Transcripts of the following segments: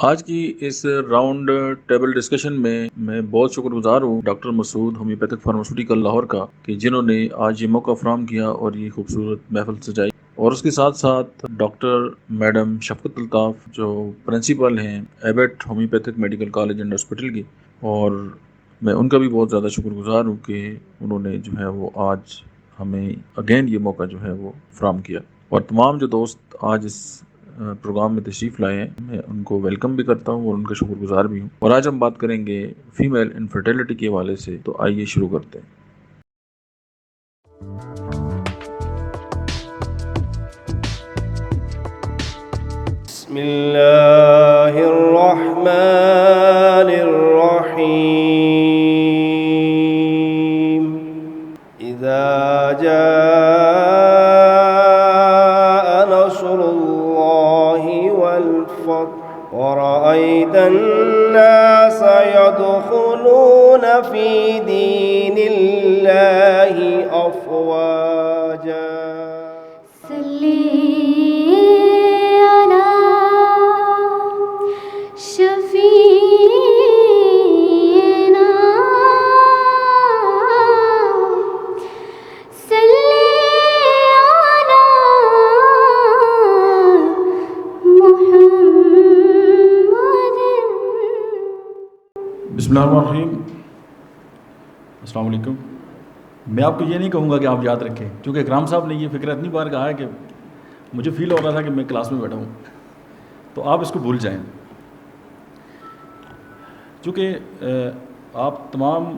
آج کی اس round table discussion میں میں بہت شکر گزار ہوں ڈاکٹر مسعود ہومیوپیتھک فارماسیوٹیکل لاہور کا کہ جنہوں نے آج یہ موقع فراہم کیا اور یہ خوبصورت محفل سجائی، اور اس کے ساتھ ساتھ ڈاکٹر میڈم شفقت الطاف جو پرنسپل ہیں Abbott homeopathic medical college and hospital کی، اور میں ان کا بھی بہت زیادہ شکر گزار ہوں کہ انہوں نے جو ہے وہ آج ہمیں اگین یہ موقع جو ہے وہ فراہم کیا، اور تمام جو دوست آج اس پروگرام میں تشریف لائے ہیں میں ان کو ویلکم بھی کرتا ہوں اور ان کا شکر گزار بھی ہوں۔ اور آج ہم بات کریں گے فیمیل انفرٹیلٹی کے حوالے سے، تو آئیے شروع کرتے ہیں۔ بسم اللہ الرحمن الرحیم اذا جاء نصر اللہ والفتح ورأيت الناس يدخلون في دين الله أفواجا بسم اللہ الرحمن الرحیم۔ السلام علیکم۔ میں آپ کو یہ نہیں کہوں گا کہ آپ یاد رکھیں، چونکہ اکرام صاحب نے یہ فکر اتنی بار کہا ہے کہ مجھے فیل ہو رہا تھا کہ میں کلاس میں بیٹھا ہوں، تو آپ اس کو بھول جائیں۔ چونکہ آپ تمام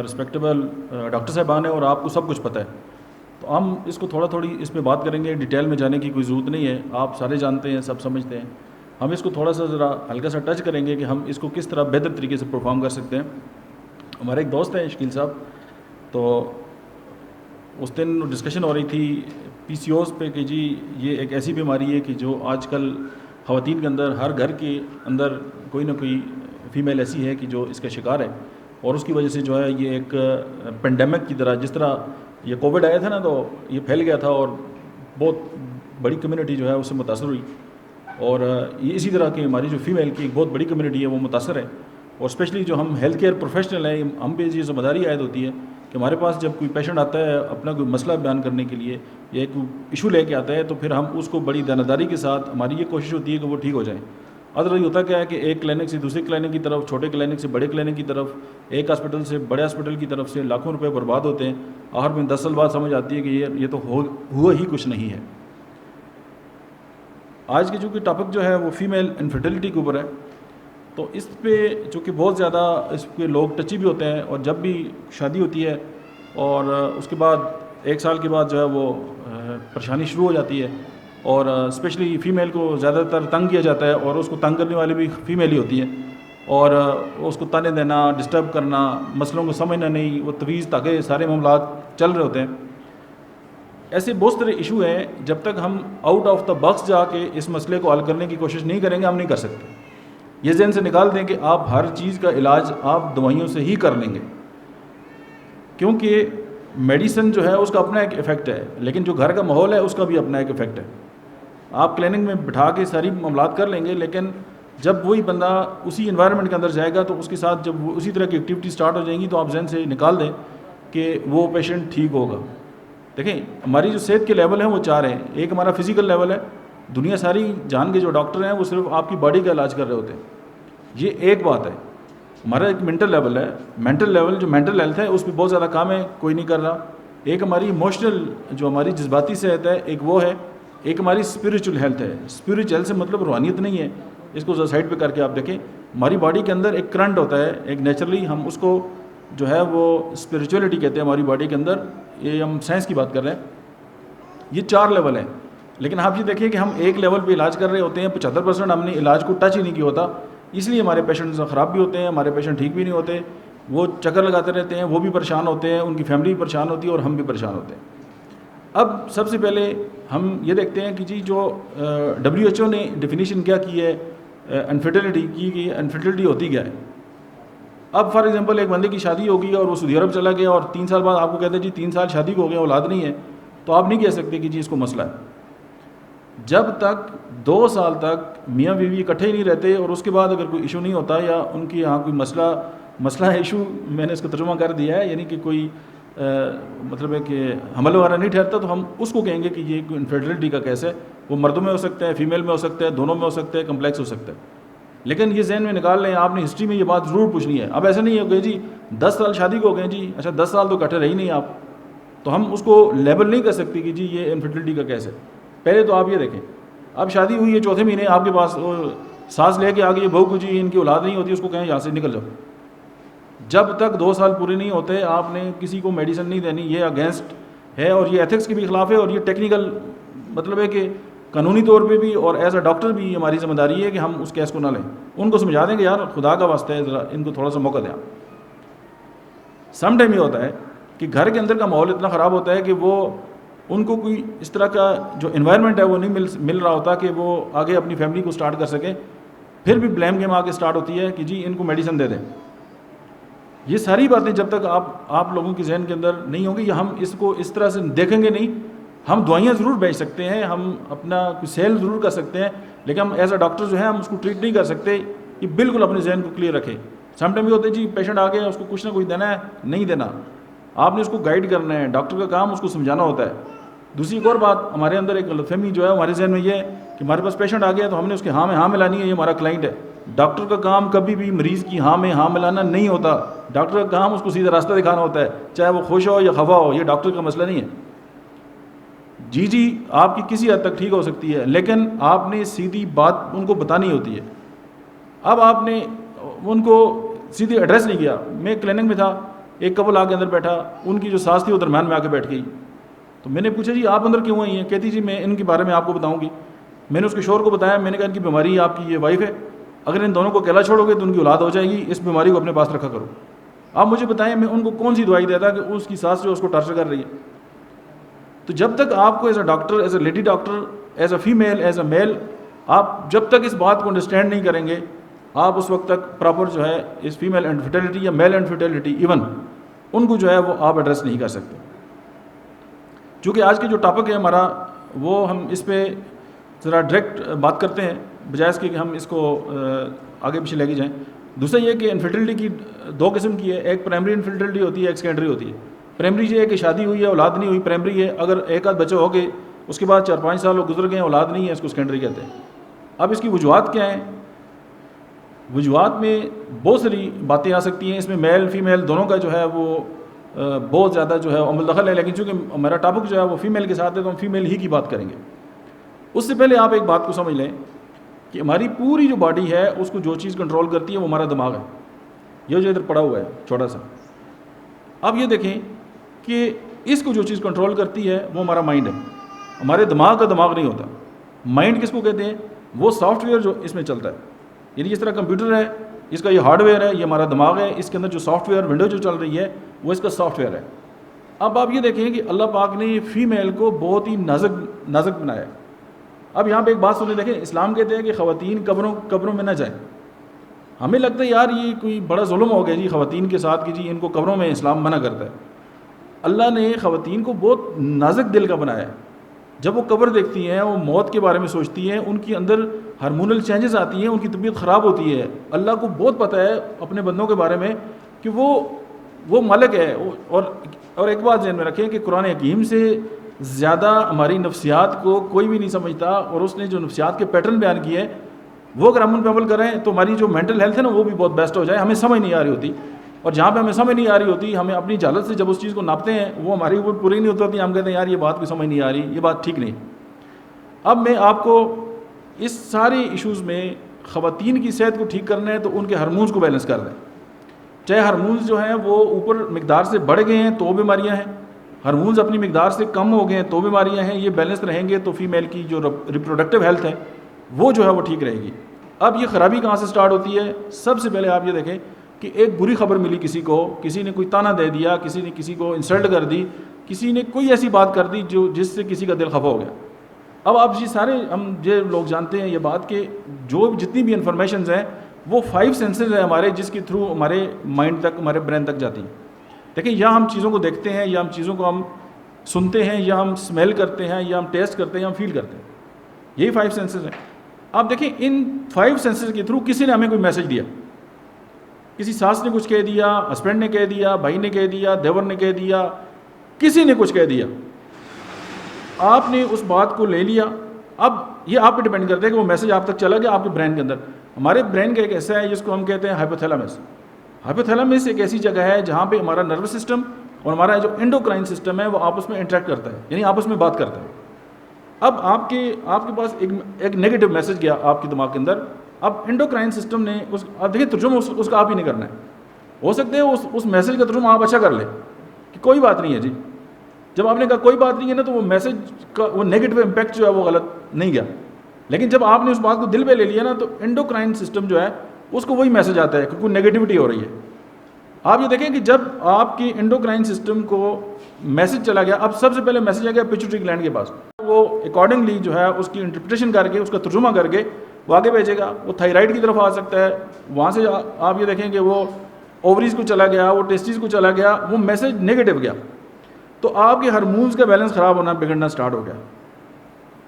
رسپیکٹیبل ڈاکٹر صاحبان ہیں اور آپ کو سب کچھ پتہ ہے، تو ہم اس کو تھوڑی اس میں بات کریں گے، ڈیٹیل میں جانے کی کوئی ضرورت نہیں ہے، آپ سارے جانتے ہیں، سب سمجھتے ہیں۔ ہم اس کو تھوڑا سا ذرا ہلکا سا ٹچ کریں گے کہ ہم اس کو کس طرح بہتر طریقے سے پرفارم کر سکتے ہیں۔ ہمارے ایک دوست ہیں شکیل صاحب، تو اس دن ڈسکشن ہو رہی تھی پی سی اوز پہ کہ جی یہ ایک ایسی بیماری ہے کہ جو آج کل خواتین کے اندر، ہر گھر کے اندر کوئی نہ کوئی فیمیل ایسی ہے کہ جو اس کا شکار ہے، اور اس کی وجہ سے جو ہے یہ ایک پینڈیمک کی طرح، جس طرح یہ کووڈ آیا تھا نا تو یہ پھیل گیا تھا اور بہت بڑی کمیونٹی جو ہے اس سے متاثر ہوئی، اور یہ اسی طرح کی ہماری جو فیمیل کی ایک بہت بڑی کمیونٹی ہے وہ متاثر ہے، اور اسپیشلی جو ہم ہیلتھ کیئر پروفیشنل ہیں ہم پہ یہ ذمہ داری عائد ہوتی ہے کہ ہمارے پاس جب کوئی پیشنٹ آتا ہے اپنا کوئی مسئلہ بیان کرنے کے لیے یا ایک ایشو لے کے آتا ہے، تو پھر ہم اس کو بڑی دیانتداری کے ساتھ، ہماری یہ کوشش ہوتی ہے کہ وہ ٹھیک ہو جائیں۔ ادروائز ہوتا کیا ہے کہ ایک کلینک سے دوسرے کلینک کی طرف، چھوٹے کلینک سے بڑے کلینک کی طرف، ایک ہاسپٹل سے بڑے ہاسپٹل کی طرف سے لاکھوں روپے برباد ہوتے ہیں، آخر میں 10 سال بعد سمجھ آتی ہے کہ یہ تو ہوا ہی کچھ نہیں ہے۔ آج کی چونکہ ٹاپک جو ہے وہ فیمیل انفرٹیلٹی کے اوپر ہے، تو اس پہ چونکہ بہت زیادہ اس کے لوگ ٹچی بھی ہوتے ہیں، اور جب بھی شادی ہوتی ہے اور اس کے بعد 1 سال کے بعد جو ہے وہ پریشانی شروع ہو جاتی ہے، اور اسپیشلی فیمیل کو زیادہ تر تنگ کیا جاتا ہے، اور اس کو تنگ کرنے والی بھی فیمیل ہی ہوتی ہے، اور اس کو تانے دینا، ڈسٹرب کرنا، مسئلوں کو سمجھنا نہیں، وہ تویز تاکہ سارے معاملات چل رہے ہوتے ہیں۔ ایسے بہت سارے ایشو ہیں، جب تک ہم آؤٹ آف دا باکس جا کے اس مسئلے کو حل کرنے کی کوشش نہیں کریں گے ہم نہیں کر سکتے۔ یہ ذہن سے نکال دیں کہ آپ ہر چیز کا علاج آپ دوائیوں سے ہی کر لیں گے، کیونکہ میڈیسن جو ہے اس کا اپنا ایک ایفیکٹ ہے، لیکن جو گھر کا ماحول ہے اس کا بھی اپنا ایک ایفیکٹ ہے۔ آپ کلینک میں بٹھا کے ساری معاملات کر لیں گے، لیکن جب وہی بندہ اسی انوائرمنٹ کے اندر جائے گا تو اس کے ساتھ جب وہ اسی طرح کی ایکٹیویٹی سٹارٹ ہو جائیں گی تو آپ ذہن سے نکال دیں کہ وہ پیشنٹ ٹھیک ہوگا۔ دیکھیں ہماری جو صحت کے لیول ہیں وہ 4 ہیں۔ ایک ہمارا فزیکل لیول ہے، دنیا ساری جان کے جو ڈاکٹر ہیں وہ صرف آپ کی باڈی کا علاج کر رہے ہوتے ہیں، یہ ایک بات ہے۔ ہمارا ایک منٹل لیول ہے، مینٹل لیول جو مینٹل ہیلتھ ہے اس پہ بہت زیادہ کام ہے، کوئی نہیں کر رہا۔ ایک ہماری ایموشنل جو ہماری جذباتی صحت ہے، ایک وہ ہے۔ ایک ہماری اسپریچول ہیلتھ ہے۔ اسپریچول سے مطلب روحانیت نہیں ہے، اس کو سائڈ پہ کر کے آپ دیکھیں، ہماری باڈی کے اندر ایک کرنٹ ہوتا ہے، ایک نیچرلی ہم اس کو جو ہے وہ اسپریچولیٹی کہتے ہیں ہماری باڈی کے اندر، یہ ہم سائنس کی بات کر رہے ہیں۔ یہ 4 لیول ہیں، لیکن آپ یہ دیکھیں کہ ہم ایک لیول پہ علاج کر رہے ہوتے ہیں، 75% ہم نے علاج کو ٹچ ہی نہیں کیا ہوتا، اس لیے ہمارے پیشنٹ خراب بھی ہوتے ہیں، ہمارے پیشنٹ ٹھیک بھی نہیں ہوتے، وہ چکر لگاتے رہتے ہیں، وہ بھی پریشان ہوتے ہیں، ان کی فیملی بھی پریشان ہوتی ہے اور ہم بھی پریشان ہوتے ہیں۔ اب سب سے پہلے ہم یہ دیکھتے ہیں کہ جی جو WHO نے ڈیفینیشن کیا کی ہے انفرٹیلٹی کی، کہ انفرٹیلٹی ہوتی کیا ہے۔ اب فار ایگزامپل ایک بندے کی شادی ہوگی اور وہ سعودی عرب چلا گیا اور 3 سال بعد آپ کو کہتے ہیں جی 3 سال شادی کو ہو گیا، اولاد نہیں ہے، تو آپ نہیں کہہ سکتے کہ جی اس کو مسئلہ ہے۔ جب تک 2 سال تک میاں بیوی اکٹھے ہی نہیں رہتے اور اس کے بعد اگر کوئی ایشو نہیں ہوتا یا ان کی یہاں کوئی مسئلہ ایشو، میں نے اس کا ترجمہ کر دیا ہے، یعنی کہ کوئی مطلب ہے کہ حمل وغیرہ نہیں ٹھہرتا، تو ہم اس کو کہیں گے کہ یہ کوئی انفرٹیلٹی کا کیس ہے. وہ مردوں میں ہو سکتا ہے، فیمیل میں ہو سکتا ہے، دونوں میں ہو سکتا ہے، کمپلیکس ہو سکتا ہے. لیکن یہ ذہن میں نکال لیں، آپ نے ہسٹری میں یہ بات ضرور پوچھنی ہے. اب ایسا نہیں ہے کہ جی 10 سال شادی کو ہو گئے جی، اچھا 10 سال تو اکٹھے رہی نہیں آپ، تو ہم اس کو لیبل نہیں کر سکتے کہ جی یہ انفرٹیلٹی کا کیس ہے. پہلے تو آپ یہ دیکھیں، اب شادی ہوئی ہے 4تھے مہینے آپ کے پاس سانس لے کے آ گئی بہو کو جی ان کی اولاد نہیں ہوتی، اس کو کہیں یہاں سے نکل جاؤ. جب تک 2 سال پورے نہیں ہوتے آپ نے کسی کو میڈیسن نہیں دینی. یہ اگینسٹ ہے اور یہ ایتھکس کے بھی خلاف ہے، اور یہ ٹیکنیکل مطلب ہے کہ قانونی طور پہ بھی اور ایز اے ڈاکٹر بھی ہماری ذمہ داری ہے کہ ہم اس کیس کو نہ لیں. ان کو سمجھا دیں کہ یار خدا کا واسطہ ہے ذرا ان کو تھوڑا سا موقع دیں. سم ٹائم یہ ہوتا ہے کہ گھر کے اندر کا ماحول اتنا خراب ہوتا ہے کہ وہ ان کو کوئی اس طرح کا جو انوائرمنٹ ہے وہ نہیں مل رہا ہوتا کہ وہ آگے اپنی فیملی کو سٹارٹ کر سکیں. پھر بھی بلیم گیم آگے سٹارٹ ہوتی ہے کہ جی ان کو میڈیسن دے دیں. یہ ساری باتیں جب تک آپ لوگوں کے ذہن کے اندر نہیں ہوں گی یا ہم اس کو اس طرح سے دیکھیں گے نہیں. ہم دوائیاں ضرور بیچ سکتے ہیں، ہم اپنا کوئی سیل ضرور کر سکتے ہیں، لیکن ہم ایز اے ڈاکٹر جو ہے ہم اس کو ٹریٹ نہیں کر سکتے. یہ بالکل اپنے ذہن کو کلیئر رکھیں. سم ٹائم یہ ہوتا ہے جی پیشنٹ آ گیا، اس کو کچھ نہ کچھ دینا ہے، نہیں دینا، آپ نے اس کو گائیڈ کرنا ہے. ڈاکٹر کا کام اس کو سمجھانا ہوتا ہے. دوسری ایک اور بات، ہمارے اندر ایک غلط فہمی جو ہے ہمارے ذہن میں یہ ہے کہ ہمارے پاس پیشنٹ آ گیا تو ہم نے اس کے ہاں میں ہاں ملانی ہے، یہ ہمارا کلائنٹ ہے. ڈاکٹر کا کام کبھی بھی مریض کی ہاں میں ہاں ملانا نہیں ہوتا. ڈاکٹر کا کام اس کو سیدھا راستہ دکھانا ہوتا ہے، چاہے وہ خوش ہو یا خفا ہو. یہ ڈاکٹر کا مسئلہ نہیں ہے. جی آپ کی کسی حد تک ٹھیک ہو سکتی ہے، لیکن آپ نے سیدھی بات ان کو بتانی ہوتی ہے. اب آپ نے ان کو سیدھی ایڈریس نہیں کیا. میں کلینک میں تھا، ایک کپل آ کے اندر بیٹھا، ان کی جو ساس تھی وہ درمیان میں آ کے بیٹھ گئی. تو میں نے پوچھا جی آپ اندر کیوں آئی ہیں؟ کہتی جی میں ان کے بارے میں آپ کو بتاؤں گی. میں نے اس کے شوہر کو بتایا، میں نے کہا ان کی بیماری آپ کی یہ وائف ہے، اگر ان دونوں کو اکیلا چھوڑو گے تو ان کی اولاد ہو جائے گی، اس بیماری کو اپنے پاس رکھا کرو. آپ مجھے بتائیں میں ان کو کون سی دوائی دیتا کہ اس کی ساس جو اس کو ٹارچر کر رہی ہے. تو جب تک آپ کو as a doctor, as a lady doctor, as a female, as a male, آپ جب تک اس بات کو انڈرسٹینڈ نہیں کریں گے، آپ اس وقت تک پراپر جو ہے اس فیمیل انفرٹیلٹی یا میل انفرٹیلٹی ایون ان کو جو ہے وہ آپ ایڈریس نہیں کر سکتے. چونکہ آج کے جو ٹاپک ہے ہمارا، وہ ہم اس پہ ذرا ڈائریکٹ بات کرتے ہیں بجائے اس کے کہ ہم اس کو آگے پیچھے لے کے جائیں. دوسرا یہ کہ انفرٹیلٹی کی 2 قسم کی ہے. ایک پرائمری انفرٹیلٹی ہوتی ہے، ایک سیکنڈری ہوتی ہے. پرائمری یہ ہے کہ شادی ہوئی ہے اولاد نہیں ہوئی، پرائمری ہے. اگر ایک آدھ بچہ ہو گئے اس کے بعد 4-5 سال وہ گزر گئے اولاد نہیں ہے، اس کو سیکنڈری کہتے ہیں. اب اس کی وجوہات کیا ہیں؟ وجوہات میں بہت ساری باتیں آ سکتی ہیں. اس میں میل فیمیل دونوں کا جو ہے وہ بہت زیادہ جو ہے عمل دخل ہے، لیکن چونکہ ہمارا ٹاپک جو ہے وہ فیمیل کے ساتھ ہے تو ہم فیمیل ہی کی بات کریں گے. اس سے پہلے آپ ایک بات کو سمجھ لیں کہ ہماری پوری جو باڈی ہے اس کو جو چیز کنٹرول کرتی ہے وہ ہمارا دماغ ہے. یہ جو ادھر پڑا ہوا ہے چھوٹا سا، اب یہ دیکھیں کہ اس کو جو چیز کنٹرول کرتی ہے وہ ہمارا مائنڈ ہے. ہمارے دماغ کا دماغ نہیں ہوتا. مائنڈ کس کو کہتے ہیں؟ وہ سافٹ ویئر جو اس میں چلتا ہے. یعنی جس طرح کمپیوٹر ہے، اس کا یہ ہارڈ ویئر ہے، یہ ہمارا دماغ ہے، اس کے اندر جو سافٹ ویئر ونڈو جو چل رہی ہے وہ اس کا سافٹ ویئر ہے. اب آپ یہ دیکھیں کہ اللہ پاک نے فیمیل کو بہت ہی نازک بنایا ہے. اب یہاں پہ ایک بات سنیں، دیکھیں اسلام کہتے ہیں کہ خواتین قبروں میں نہ جائیں. ہمیں لگتا ہے یار یہ کوئی بڑا ظلم ہو گیا جی خواتین کے ساتھ کہ جی ان کو قبروں میں اسلام منع کرتا ہے. اللہ نے خواتین کو بہت نازک دل کا بنایا ہے. جب وہ قبر دیکھتی ہیں، وہ موت کے بارے میں سوچتی ہیں، ان کے اندر ہارمونل چینجز آتی ہیں، ان کی طبیعت خراب ہوتی ہے. اللہ کو بہت پتہ ہے اپنے بندوں کے بارے میں کہ وہ مالک ہے. اور ایک بات ذہن میں رکھیں کہ قرآن حکیم سے زیادہ ہماری نفسیات کو کوئی بھی نہیں سمجھتا، اور اس نے جو نفسیات کے پیٹرن بیان کیے ہیں وہ اگر ہم ان پہ عمل کریں تو ہماری جو مینٹل ہیلتھ ہے نا وہ بھی بہت بیسٹ ہو جائے. ہمیں سمجھ نہیں آ رہی ہوتی، اور جہاں پہ ہمیں سمجھ نہیں آ رہی ہوتی ہمیں اپنی جہالت سے جب اس چیز کو ناپتے ہیں وہ ہماری اوپر پوری نہیں ہوتی، ہم کہتے ہیں یار یہ بات کو سمجھ نہیں آ رہی، یہ بات ٹھیک نہیں. اب میں آپ کو اس سارے ایشوز میں خواتین کی صحت کو ٹھیک کرنا ہے تو ان کے ہارمونز کو بیلنس کر دیں. چاہے ہارمونز جو ہیں وہ اوپر مقدار سے بڑھ گئے ہیں تو بیماریاں ہیں، ہارمونز اپنی مقدار سے کم ہو گئے ہیں تو بیماریاں ہیں. یہ بیلنس رہیں گے تو فیمیل کی جو ریپروڈکٹیو ہیلتھ ہے وہ جو ہے وہ ٹھیک رہے گی. اب یہ خرابی کہاں سے سٹارٹ ہوتی ہے؟ سب سے پہلے آپ یہ دیکھیں کہ ایک بری خبر ملی کسی کو، کسی نے کوئی تانا دے دیا، کسی نے کسی کو انسلٹ کر دی، کسی نے کوئی ایسی بات کر دی جس سے کسی کا دل خفا ہو گیا. اب آپ ہم یہ لوگ جانتے ہیں یہ بات کہ جو جتنی بھی انفارمیشنز ہیں وہ 5 سینسز ہیں ہمارے، جس کے تھرو ہمارے مائنڈ تک، ہمارے برین تک جاتی ہیں. دیکھیں یا ہم چیزوں کو دیکھتے ہیں، یا ہم چیزوں کو ہم سنتے ہیں، یا ہم اسمیل کرتے ہیں، یا ہم ٹیسٹ کرتے ہیں، یا ہم فیل کرتے ہیں. یہی 5 سینسز ہیں. آپ دیکھیں ان 5 سینسز کے تھرو کسی نے ہمیں کوئی میسج دیا, کسی ساس نے کچھ کہہ دیا, ہسبینڈ نے کہہ دیا, بھائی نے کہہ دیا, دیور نے کہہ دیا, کسی نے کچھ کہہ دیا, آپ نے اس بات کو لے لیا. اب یہ آپ پہ ڈیپینڈ کرتا ہے کہ وہ میسج آپ تک چلا گیا آپ کے برین کے اندر. ہمارے برین کا ایک ایسا ہے جس کو ہم کہتے ہیں ہائپوتھیلامس. ہائپوتھیلامس ایک ایسی جگہ ہے جہاں پہ ہمارا نروس سسٹم اور ہمارا جو انڈوکرائن سسٹم ہے وہ آپس میں انٹریکٹ کرتا ہے, یعنی آپس میں بات کرتا ہے. اب آپ کے پاس ایک نیگیٹو میسج گیا آپ کے دماغ کے اندر. اب انڈوکرائن سسٹم نے اب دیکھیں ترجمہ اس کا آپ ہی نہیں کرنا ہے. ہو سکتا ہے اس میسج کا ترجمہ آپ اچھا کر لیں کہ کوئی بات نہیں ہے جی. جب آپ نے کہا کوئی بات نہیں ہے نا, تو وہ میسج کا وہ نیگیٹو امپیکٹ جو ہے وہ غلط نہیں گیا. لیکن جب آپ نے اس بات کو دل پہ لے لیا نا, تو انڈوکرائن سسٹم جو ہے اس کو وہی میسج آتا ہے کہ کوئی نیگیٹیوٹی ہو رہی ہے. آپ یہ دیکھیں کہ جب آپ کی انڈوکرائن سسٹم کو میسج چلا گیا, اب سب سے پہلے میسج آ گیا پیٹیوٹری گلینڈ کے پاس. وہ اکارڈنگلی جو ہے اس کی انٹرپریٹیشن کر کے, اس کا ترجمہ کر کے وہ آگے بھیجے گا. وہ تھائرائڈ کی طرف آ سکتا ہے, وہاں سے آپ یہ دیکھیں کہ وہ اووریز کو چلا گیا, وہ ٹیسٹیز کو چلا گیا, وہ میسج نیگیٹو گیا. تو آپ کے ہارمونز کا بیلنس خراب ہونا, بگڑنا سٹارٹ ہو گیا.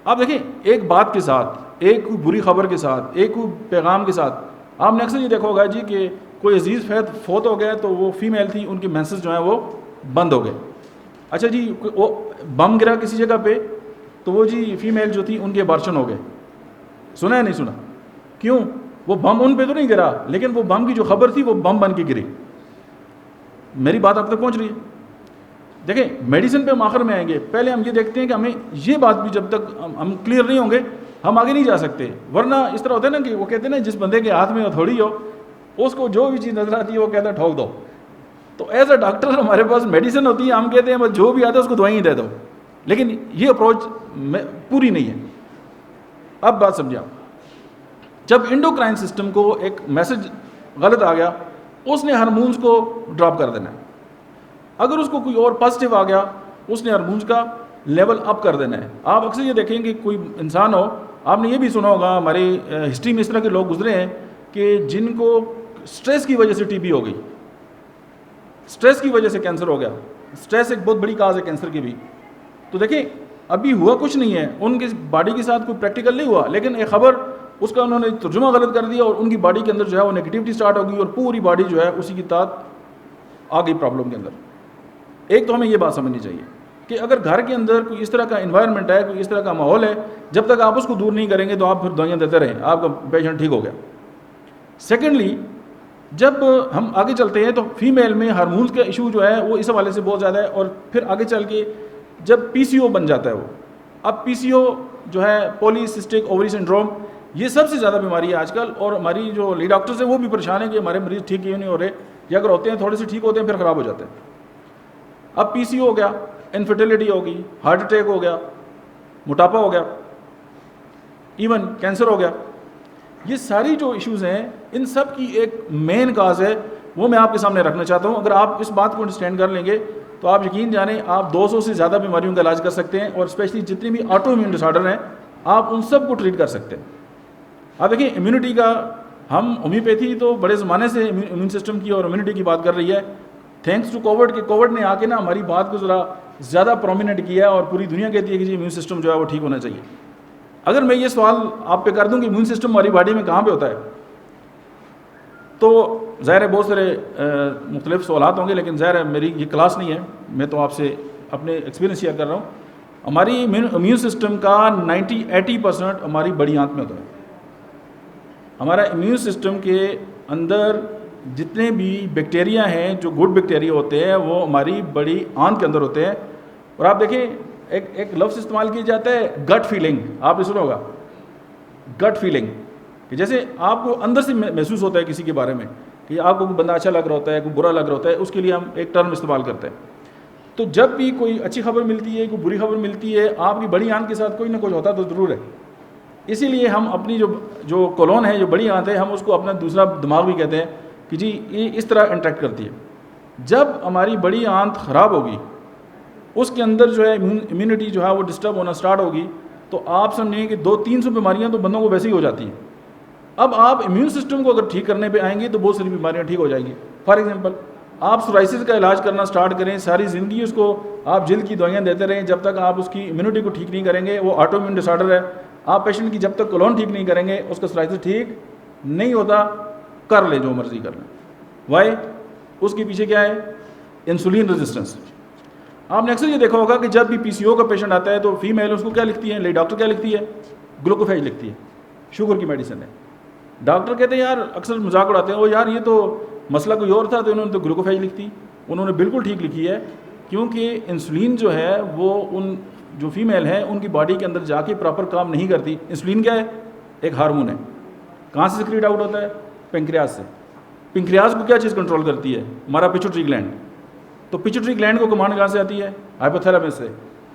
آپ دیکھیں ایک بات کے ساتھ, ایک کوئی بری خبر کے ساتھ, ایک کوئی پیغام کے ساتھ, آپ نے اکثر یہ دیکھا ہوگا جی کہ کوئی عزیز فوت ہو گیا, تو وہ فیمیل تھی, ان کے مینسز جو ہیں وہ بند ہو گئے. اچھا جی وہ بم گرا کسی جگہ پہ, تو وہ جی فیمیل جو تھی ان کے ابارشن ہو گئے. سنا ہے نہیں سنا؟ کیوں؟ وہ بم ان پہ تو نہیں گرا, لیکن وہ بم کی جو خبر تھی وہ بم بن کے گری. میری بات آپ تک پہنچ رہی ہے؟ دیکھیں میڈیسن پہ ہم آخر میں آئیں گے. پہلے ہم یہ دیکھتے ہیں کہ ہمیں یہ بات بھی جب تک ہم کلیئر نہیں ہوں گے ہم آگے نہیں جا سکتے. ورنہ اس طرح ہوتا ہے نا کہ وہ کہتے ہیں نا جس بندے کے ہاتھ میں ہتھوڑی ہو اس کو جو بھی چیز نظر آتی ہے وہ کہتا ہے ٹھوک دو. تو ایز اے ڈاکٹر ہمارے پاس میڈیسن ہوتی ہے, ہم کہتے ہیں بس جو بھی آتا ہے اس کو دوائیں دے دو, لیکن یہ اپروچ پوری نہیں ہے. اب بات سمجھا, جب انڈوکرائن سسٹم کو ایک میسج غلط آ گیا, اس نے ہارمونز کو ڈراپ کر دینا ہے. اگر اس کو کوئی اور پازیٹیو آ گیا, اس نے ہارمونز کا لیول اپ کر دینا ہے. آپ اکثر یہ دیکھیں کہ کوئی انسان ہو, آپ نے یہ بھی سنا ہوگا ہماری ہسٹری میں اس طرح کے لوگ گزرے ہیں کہ جن کو سٹریس کی وجہ سے ٹی بی ہو گئی, سٹریس کی وجہ سے کینسر ہو گیا. سٹریس ایک بہت بڑی کاز ہے کینسر کی بھی. تو دیکھیں ابھی ہوا کچھ نہیں ہے, ان کی باڈی کے ساتھ کوئی پریکٹیکل نہیں ہوا, لیکن ایک خبر اس کا انہوں نے ترجمہ غلط کر دیا اور ان کی باڈی کے اندر جو ہے وہ نیگیٹیوٹی سٹارٹ ہو گئی اور پوری باڈی جو ہے اسی کی تحت آ گئی پرابلم کے اندر. ایک تو ہمیں یہ بات سمجھنی چاہیے کہ اگر گھر کے اندر کوئی اس طرح کا انوائرمنٹ ہے, کوئی اس طرح کا ماحول ہے, جب تک آپ اس کو دور نہیں کریں گے تو آپ پھر دوائیاں دیتے رہیں, آپ کا پیشنٹ ٹھیک ہو گیا. سیکنڈلی جب ہم آگے چلتے ہیں تو فیمیل میں ہارمونز کا ایشو جو ہے وہ اس حوالے سے بہت زیادہ ہے. اور پھر آگے چل کے جب پی سی او بن جاتا ہے وہ, اب پی سی او جو ہے پولی سسٹک اووری سنڈروم, یہ سب سے زیادہ بیماری ہے آج کل. اور ہماری جو لیڈ ڈاکٹرز ہیں وہ بھی پریشان ہیں کہ ہمارے مریض ٹھیک کیوں نہیں ہو رہے, یا اگر ہوتے ہیں تھوڑے سے ٹھیک ہوتے ہیں پھر خراب ہو جاتے ہیں. اب پی سی او ہو گیا, انفرٹیلٹی ہو گئی, ہارٹ اٹیک ہو گیا, موٹاپا ہو گیا, ایون کینسر ہو گیا. یہ ساری جو ایشوز ہیں ان سب کی ایک مین کاز ہے, وہ میں آپ کے سامنے رکھنا چاہتا ہوں. اگر آپ اس بات کو انڈرسٹینڈ کر لیں گے تو آپ یقین جانیں آپ 200 سے زیادہ بیماریوں کا علاج کر سکتے ہیں, اور اسپیشلی جتنے بھی آٹو امیون ڈس آرڈر ہیں آپ ان سب کو ٹریٹ کر سکتے ہیں. آپ دیکھیں امیونٹی کا, ہم ہومیوپیتھی تو بڑے زمانے سے امیون سسٹم کی اور امیونٹی کی بات کر رہی ہے, تھینکس ٹو کووڈ کہ کووڈ نے آ کے نا ہماری بات کو ذرا زیادہ پرومیننٹ کیا ہے, اور پوری دنیا کہتی ہے کہ جی امیون سسٹم جو ہے وہ ٹھیک ہونا چاہیے. اگر میں یہ سوال آپ پہ کر دوں کہ امیون سسٹم ہماری باڈی میں کہاں پہ ہوتا ہے, تو ظاہر ہے بہت سارے مختلف سوالات ہوں گے, لیکن ظاہر ہے میری یہ کلاس نہیں ہے, میں تو آپ سے اپنے ایکسپیرینس شیئر کر رہا ہوں. ہماری امیون سسٹم کا 80% ہماری بڑی آنت میں ہوتا ہے. ہمارا امیون سسٹم کے اندر جتنے بھی بیکٹیریا ہیں, جو گڈ بیکٹیریا ہوتے ہیں, وہ ہماری بڑی آنت کے اندر ہوتے ہیں. اور آپ دیکھیں ایک لفظ استعمال کیا جاتا ہے گٹ فیلنگ, آپ نے سنا ہوگا گٹ فیلنگ, کہ جیسے آپ کو اندر سے محسوس ہوتا ہے کسی کے بارے میں کہ آپ کو کوئی بندہ اچھا لگ رہا ہوتا ہے, کوئی برا لگ رہا ہوتا ہے, اس کے لیے ہم ایک ٹرم استعمال کرتے ہیں. تو جب بھی کوئی اچھی خبر ملتی ہے, کوئی بری خبر ملتی ہے, آپ کی بڑی آنت کے ساتھ کوئی نہ کچھ ہوتا تو ضرور ہے. اسی لیے ہم اپنی جو کولون ہے, جو بڑی آنت ہے, ہم اس کو اپنا دوسرا دماغ بھی کہتے ہیں کہ جی یہ اس طرح انٹریکٹ کرتی ہے. جب ہماری بڑی آنت خراب ہوگی, اس کے اندر جو ہے امیونٹی جو ہے وہ ڈسٹرب ہونا سٹارٹ ہوگی, تو آپ سمجھیں کہ 200-300 بیماریاں تو بندوں کو ویسے ہی ہو جاتی ہیں. اب آپ امیون سسٹم کو اگر ٹھیک کرنے پہ آئیں گے تو بہت ساری بیماریاں ٹھیک ہو جائیں گی. فار ایگزامپل آپ سورائسس کا علاج کرنا سٹارٹ کریں, ساری زندگی اس کو آپ جلد کی دوائیاں دیتے رہیں, جب تک آپ اس کی امیونٹی کو ٹھیک نہیں کریں گے, وہ آٹو امیون ڈس آرڈر ہے, آپ پیشنٹ کی جب تک کولون ٹھیک نہیں کریں گے اس کا سورائسس ٹھیک نہیں ہوتا، کر لیں جو مرضی کر لیں. وائی؟ اس کے پیچھے کیا ہے؟ Insulin resistance. آپ نے اکثر یہ دیکھا ہوگا کہ جب بھی پی سی او کا پیشنٹ آتا ہے تو فیمیل اس کو کیا لکھتی ہے، لیڈی ڈاکٹر کیا لکھتی ہے؟ گلوکوفیج لکھتی ہے، شوگر کی میڈیسن ہے. ڈاکٹر کہتے ہیں یار، اکثر مذاق اڑاتے ہیں، وہ یار یہ تو مسئلہ کوئی اور تھا تو انہوں نے تو گلوکوفیج لکھ دی. انہوں نے بالکل ٹھیک لکھی ہے، کیونکہ انسولین جو ہے وہ ان جو فیمیل ہیں ان کی باڈی کے اندر جا کے پراپر کام نہیں کرتی. انسولین کیا ہے؟ ایک ہارمون ہے. کہاں سے سیکریٹ آؤٹ ہوتا ہے؟ پنکریاس سے. پنکریاس کو کیا چیز کنٹرول کرتی ہے؟ ہمارا پیچوٹری گلینڈ. تو پیچوٹری گلینڈ کو کمانڈ کہاں سے آتی ہے؟ ہائپوتھیلیمس سے.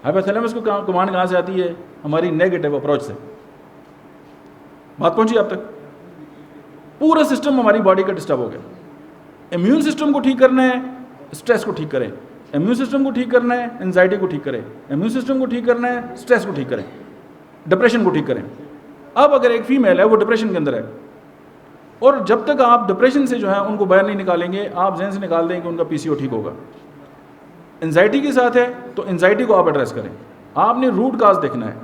ہائپوتھیلیمس کو کمانڈ کہاں سے آتی ہے؟ ہماری نیگیٹو اپروچ سے. بات پہنچی آپ تک؟ پورا سسٹم ہماری باڈی کا ڈسٹرب ہو گیا. امیون سسٹم کو ٹھیک کرنا ہے، اسٹریس کو ٹھیک کریں. امیون سسٹم کو ٹھیک کرنا ہے، انزائٹی کو ٹھیک کریں. امیون سسٹم کو ٹھیک کرنا ہے، اسٹریس کو ٹھیک کریں. ڈپریشن کو ٹھیک کریں. اب اگر ایک فیمیل ہے وہ ڈپریشن کے اندر ہے، اور جب تک آپ ڈپریشن سے جو ہے ان کو باہر نہیں نکالیں گے، آپ ذہن سے نکال دیں کہ ان کا پی سی او ٹھیک ہوگا. انزائٹی کے ساتھ ہے تو انزائٹی کو آپ ایڈریس کریں. آپ نے روٹ کاز دیکھنا ہے.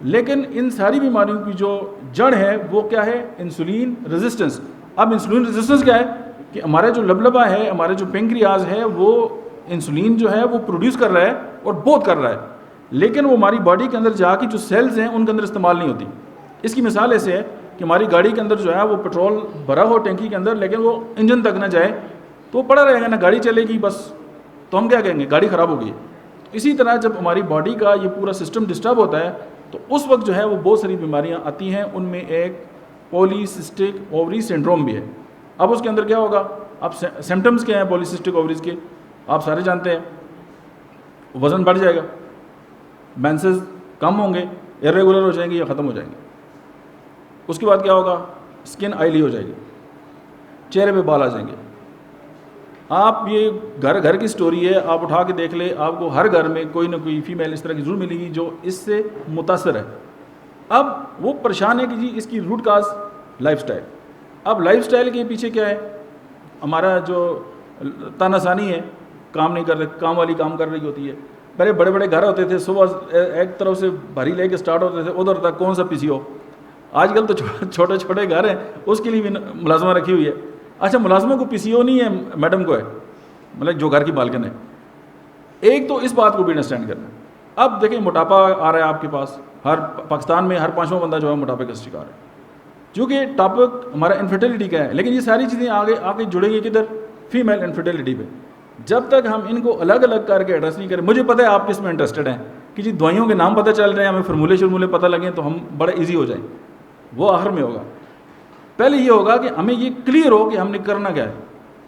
لیکن ان ساری بیماریوں کی جو جڑ ہے وہ کیا ہے؟ Insulin resistance. اب انسولین ریزسٹنس کیا ہے کہ ہمارا جو لبلبا ہے، ہمارا جو پینکریاز ہے، وہ انسولین جو ہے وہ پروڈیوس کر رہا ہے اور بہت کر رہا ہے، لیکن وہ ہماری باڈی کے اندر جا کے جو سیلز ہیں ان کے اندر استعمال نہیں ہوتی. اس کی مثال ایسے ہے کہ ہماری گاڑی کے اندر جو ہے وہ پٹرول بھرا ہو ٹینکی کے اندر، لیکن وہ انجن تک نہ جائے تو وہ پڑا رہے گا، نہ گاڑی چلے گی، بس تو ہم کیا کہیں گے؟ گاڑی خراب ہو گئی. اسی طرح جب ہماری باڈی کا یہ پورا سسٹم ڈسٹرب ہوتا ہے تو اس وقت جو ہے وہ بہت ساری بیماریاں آتی ہیں. ان میں ایک پولیسسٹک اووری سنڈروم بھی ہے. اب اس کے اندر کیا ہوگا؟ اب سمٹمز کیا ہیں پولیسسٹک اووریز کے؟ آپ سارے جانتے ہیں. وزن بڑھ جائے گا، مینسز کم ہوں گے، ارریگولر ہو جائیں گے یا ختم ہو جائیں گے. اس کے بعد کیا ہوگا؟ اسکن آئلی ہو جائے گی، چہرے پہ بال آ جائیں گے. آپ یہ گھر کی سٹوری ہے، آپ اٹھا کے دیکھ لیں، آپ کو ہر گھر میں کوئی نہ کوئی فیمیل اس طرح کی ضرور ملے گی جو اس سے متاثر ہے. اب وہ پریشان ہے کہ جی اس کی روٹ کاز لائف سٹائل. اب لائف سٹائل کے پیچھے کیا ہے؟ ہمارا جو تانا ثانی ہے، کام نہیں کر رہے، کام والی کام کر رہی ہوتی ہے. پہلے بڑے بڑے گھر ہوتے تھے، صبح ایک طرف سے بھاری لے کے سٹارٹ ہوتے تھے، ادھر تک کون سا پی سی او. آج کل تو چھوٹے چھوٹے گھر ہیں، اس کے لیے بھی ملازمہ رکھی ہوئی ہے. اچھا، ملازموں کو پی سی او نہیں ہے، میڈم کو ہے، مطلب جو گھر کی بالکن ہے. ایک تو اس بات کو بھی انڈرسٹینڈ کرنا ہے. اب دیکھیں موٹاپا آ رہا ہے آپ کے پاس، ہر پاکستان میں ہر 5واں بندہ جو ہے موٹاپے کا شکار ہے. چونکہ ٹاپک ہمارا انفرٹیلٹی کا ہے، لیکن یہ ساری چیزیں آگے جڑیں گی کدھر؟ فیمیل انفرٹیلٹی پہ. جب تک ہم ان کو الگ الگ کر کے ایڈریس نہیں کریں. مجھے پتہ ہے آپ کس میں انٹرسٹڈ ہیں کہ جی دوائیوں کے نام پتہ چل رہے ہیں، ہمیں فرمولے پتہ لگیں تو ہم بڑا ایزی ہو جائیں. وہ آخر میں ہوگا. پہلے یہ ہوگا کہ ہمیں یہ کلیئر ہو کہ ہم نے کرنا کیا ہے.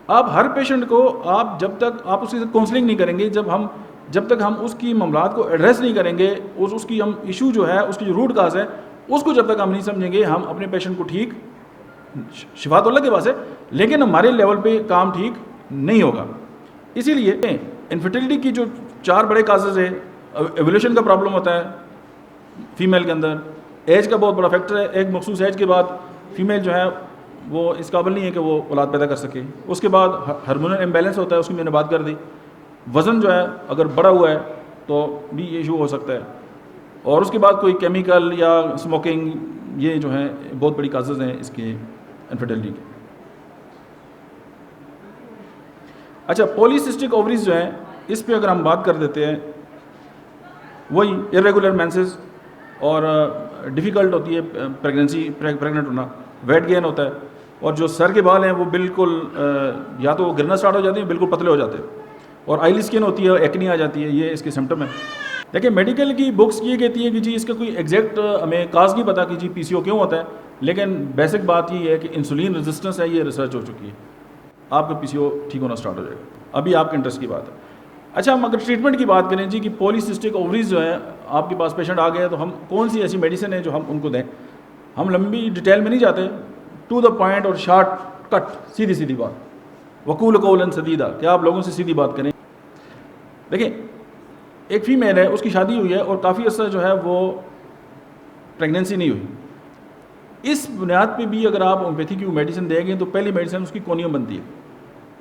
آپ ہر پیشنٹ کو آپ جب تک آپ اس کی کاؤنسلنگ نہیں کریں گے، جب تک ہم اس کی معاملات کو ایڈریس نہیں کریں گے، اس کی ہم ایشو جو ہے، اس کی جو روٹ کاز ہے، اس کو جب تک ہم نہیں سمجھیں گے، ہم اپنے پیشنٹ کو ٹھیک، شفا تو اللہ کے پاس ہے لیکن ہمارے لیول پہ کام ٹھیک نہیں ہوگا. اسی لیے انفرٹیلٹی کی جو 4 بڑے کازز ہے. ایولیوشن کا پرابلم ہوتا ہے فیمیل کے اندر، ایج کا بہت بڑا فیکٹر ہے. ایک مخصوص ایج کے بعد فیمیل جو ہے وہ اس قابل نہیں ہے کہ وہ اولاد پیدا کر سکے. اس کے بعد ہارمونل امبیلنس ہوتا ہے، اس کی میں نے بات کر دی. وزن جو ہے اگر بڑا ہوا ہے تو بھی یہ ایشو ہو سکتا ہے. اور اس کے بعد کوئی کیمیکل یا اسموکنگ، یہ جو ہیں بہت بڑی کازز ہیں اس کے انفرٹیلٹی کے. اچھا، پولیسسٹک اووریز جو ہیں، اس پہ اگر ہم بات کر دیتے ہیں، وہی ارریگولر مینسز اور ڈیفیکلٹ ہوتی ہے پریگننٹ ہونا، ویٹ گین ہوتا ہے، اور جو سر کے بال ہیں وہ بالکل یا تو گرنا سٹارٹ ہو جاتے ہیں، بالکل پتلے ہو جاتے ہیں، اور آئلی اسکن ہوتی ہے، ایکنی آ جاتی ہے. یہ اس کے سمٹم ہیں. لیکن میڈیکل کی بکس یہ کہتی ہے کہ جی اس کا کوئی ایگزیکٹ ہمیں کاز نہیں پتا کہ جی پی سی او کیوں ہوتا ہے، لیکن بیسک بات یہ ہے کہ انسولین ریزسٹنس ہے. یہ ریسرچ ہو چکی ہے، آپ کا پی سی او ٹھیک ہونا سٹارٹ ہو جائے گا. ابھی آپ کے انٹرسٹ کی بات ہے. اچھا، ہم اگر ٹریٹمنٹ کی بات کریں جی کہ پولیسسٹک اووریز جو ہیں آپ کے پاس پیشنٹ آ گئے تو ہم کون سی ایسی میڈیسن ہے جو ہم ان کو دیں. ہم لمبی ڈیٹیل میں نہیں جاتے، ٹو دا پوائنٹ اور شارٹ کٹ، سیدھی بات. وقول قولا سدیدا، کہ آپ لوگوں سے سیدھی بات کریں. دیکھیں، ایک فیمیل ہے، اس کی شادی ہوئی ہے اور کافی عرصہ جو ہے وہ پریگننسی نہیں ہوئی. اس بنیاد پہ بھی اگر آپ ہومیوپیتھی کی میڈیسن دیں گے تو پہلی میڈیسن اس کی کونیم بنتی ہے.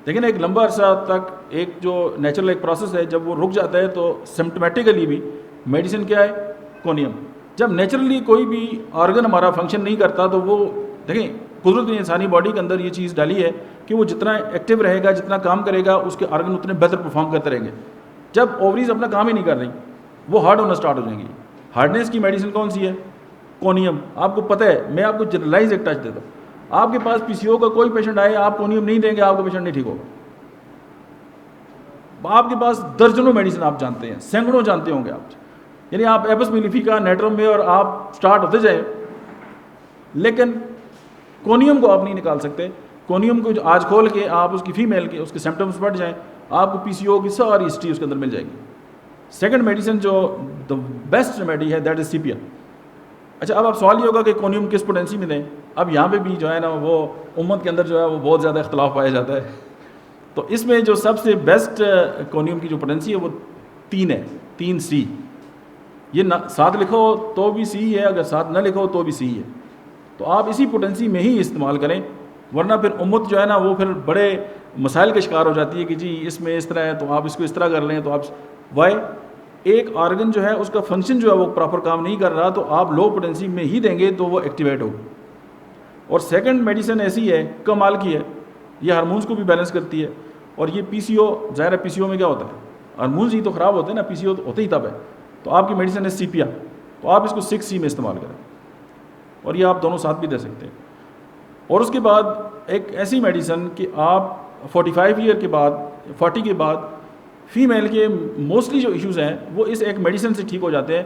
لیکن ایک لمبا عرصہ تک ایک جو نیچرل ایک پروسیس ہے، جب وہ رک جاتا ہے تو سمپٹمیٹیکلی بھی میڈیسن کیا ہے؟ کونیم. جب نیچرلی کوئی بھی آرگن ہمارا فنکشن نہیں کرتا تو وہ دیکھیں قدرت نے انسانی باڈی کے اندر یہ چیز ڈالی ہے کہ وہ جتنا ایکٹیو رہے گا, جتنا کام کرے گا, اس کے آرگن اتنے بہتر پرفارم کرتے رہیں گے. جب اووریز اپنا کام ہی نہیں کر رہی وہ ہارڈ ہونا سٹارٹ ہو جائیں گی. ہارڈنیس کی میڈیسن کون سی ہے؟ کونیم. آپ کو پتہ ہے, میں آپ کو جنرلائز ایک ٹچ دیتا ہوں. آپ کے پاس پی سی او کا کوئی پیشنٹ آئے, آپ کونیم نہیں دیں گے, آپ کا پیشنٹ نہیں ٹھیک ہوگا. آپ کے پاس درجنوں میڈیسن آپ جانتے ہیں, سینکڑوں جانتے ہوں گے آپ, یعنی آپ ایپس میلیفیکا, نیٹرم میں اور آپ سٹارٹ ہوتے جائیں, لیکن کونیم کو آپ نہیں نکال سکتے. کونیم کو آج کھول کے آپ اس کی فیمیل کے اس کے سمپٹمس پڑھ جائیں, آپ کو پی سی او کی ساری ہسٹری اس کے اندر مل جائے گی. سیکنڈ میڈیسن جو دا بیسٹ ریمیڈی ہے دیٹ از سیپیا. اچھا, اب آپ سوال یہ ہوگا کہ کونیم کس پوٹینسی میں دیں. اب یہاں پہ بھی جو ہے نا وہ امت کے اندر جو ہے وہ بہت زیادہ اختلاف پایا جاتا ہے. تو اس میں جو سب سے بیسٹ کونیم کی جو پوٹینسی ہے وہ 3 ہے, 3 سی. یہ ساتھ لکھو تو بھی سی ہے, اگر ساتھ نہ لکھو تو بھی سی ہے. تو آپ اسی پوٹینسی میں ہی استعمال کریں, ورنہ پھر امت جو ہے نا وہ پھر بڑے مسائل کا شکار ہو جاتی ہے کہ جی اس میں اس طرح ہے تو آپ اس کو اس طرح کر لیں. تو آپ وائی ایک آرگن جو ہے اس کا فنکشن جو ہے وہ پراپر کام نہیں کر رہا, تو آپ لو پوٹینسی میں ہی دیں گے تو وہ ایکٹیویٹ ہوگا. اور سیکنڈ میڈیسن ایسی ہے کمال کی ہے, یہ ہارمونز کو بھی بیلنس کرتی ہے. اور یہ پی سی او, ظاہر ہے پی سی او میں کیا ہوتا ہے, ہارمونز ہی تو خراب ہوتے ہیں نا, پی سی او ہوتے ہی تب ہے. تو آپ کی میڈیسن ہے سیپیا, تو آپ اس کو 6 سی میں استعمال کریں, اور یہ آپ دونوں ساتھ بھی دے سکتے ہیں. اور اس کے بعد ایک ایسی میڈیسن کہ آپ 45 ایئر کے بعد, 40 کے بعد فیمیل کے موسٹلی جو ایشوز ہیں وہ اس ایک میڈیسن سے ٹھیک ہو جاتے ہیں.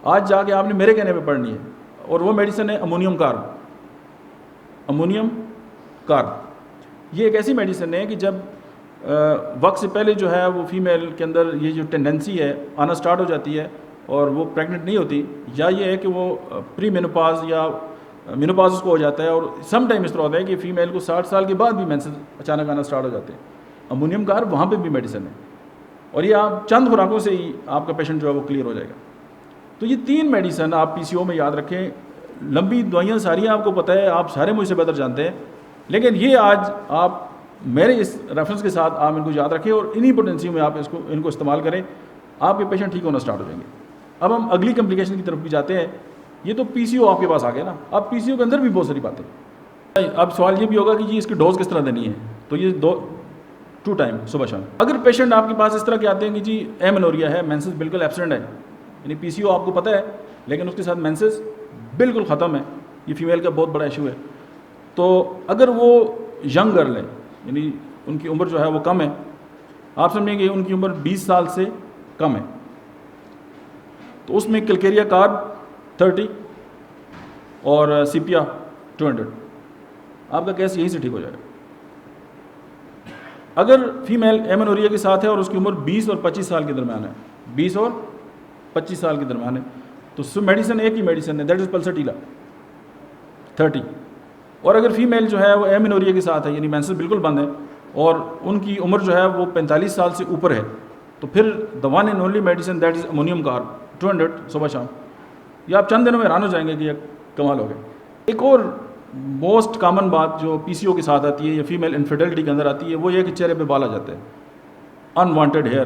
آج جا کے آپ نے میرے کہنے پہ پڑھنی ہے, اور وہ میڈیسن ہے امونیم کارب. امونیم کارب یہ ایک ایسی میڈیسن ہے کہ جب وقت سے پہلے جو ہے وہ فیمیل کے اندر یہ جو ٹینڈنسی ہے آنا سٹارٹ ہو جاتی ہے اور وہ پریگننٹ نہیں ہوتی, یا یہ ہے کہ وہ پری مینوپاز یا مینوپاز اس کو ہو جاتا ہے, اور سم ٹائم اس طرح ہوتا ہے کہ فیمیل کو 60 سال کے بعد بھی مینسز اچانک آنا سٹارٹ ہو جاتے ہیں. امونیم کارب وہاں پہ بھی میڈیسن ہے, اور یہ آپ چند خوراکوں سے ہی آپ کا پیشنٹ جو ہے وہ کلیئر ہو جائے گا. تو یہ 3 میڈیسن آپ پی سی او میں یاد رکھیں. لمبی دوائیاں ساری آپ کو پتہ ہے, آپ سارے مجھ سے بہتر جانتے ہیں, لیکن یہ آج آپ میرے اس ریفرنس کے ساتھ آپ ان کو یاد رکھیں اور انہی پوٹینسی میں آپ ان کو استعمال کریں, آپ کے پیشنٹ ٹھیک ہونا سٹارٹ ہو جائیں گے. اب ہم اگلی کمپلیکیشن کی طرف بھی جاتے ہیں. یہ تو پی سی او آپ کے پاس آ گیا نا, اب پی سی او کے اندر بھی بہت ساری باتیں. اب سوال یہ بھی ہوگا کہ جی اس کی ڈوز کس طرح دینی ہے, تو یہ 2 ٹائم صبح شام. اگر پیشنٹ آپ کے پاس اس طرح کے آتے ہیں کہ جی ایمنوریا ہے, مینسز بالکل ایبسنٹ ہے, یعنی پی سی او آپ کو پتہ ہے لیکن اس کے ساتھ مینسز بالکل ختم ہے, یہ فیمیل کا بہت بڑا ایشو ہے. تو اگر وہ ینگ گرل ہے, یعنی ان کی عمر جو ہے وہ کم ہے, آپ سمجھیں گے ان کی عمر 20 سال سے کم ہے, تو اس میں کلکیریا کارب 30 اور سیپیا 200, آپ کا کیس یہیں سے ٹھیک ہو جائے گا. اگر فیمیل ایمنوریا کے ساتھ ہے اور اس کی عمر 20 اور 25 سال کے درمیان ہے, 20 اور 25 سال کے درمیان ہے, تو میڈیسن ایک ہی میڈیسن ہے, دیٹ از پلسٹیلا 30. اور اگر فیمیل جو ہے وہ ایمنوریا کے ساتھ ہے, یعنی مینسز بالکل بند ہے, اور ان کی عمر جو ہے وہ 45 سال سے اوپر ہے, تو پھر the one and only medicine that is ammonium carb 200 صبح شام. یہ آپ چند دنوں میں حیران ہو جائیں گے کہ یہ کمال ہو گیا. ایک اور موسٹ کامن بات جو پی سی او کے ساتھ آتی ہے یا فیمیل انفیڈلٹی کے اندر آتی ہے, وہ یہ کہ چہرے پہ بال آ جاتے ہیں, انوانٹیڈ ہیئر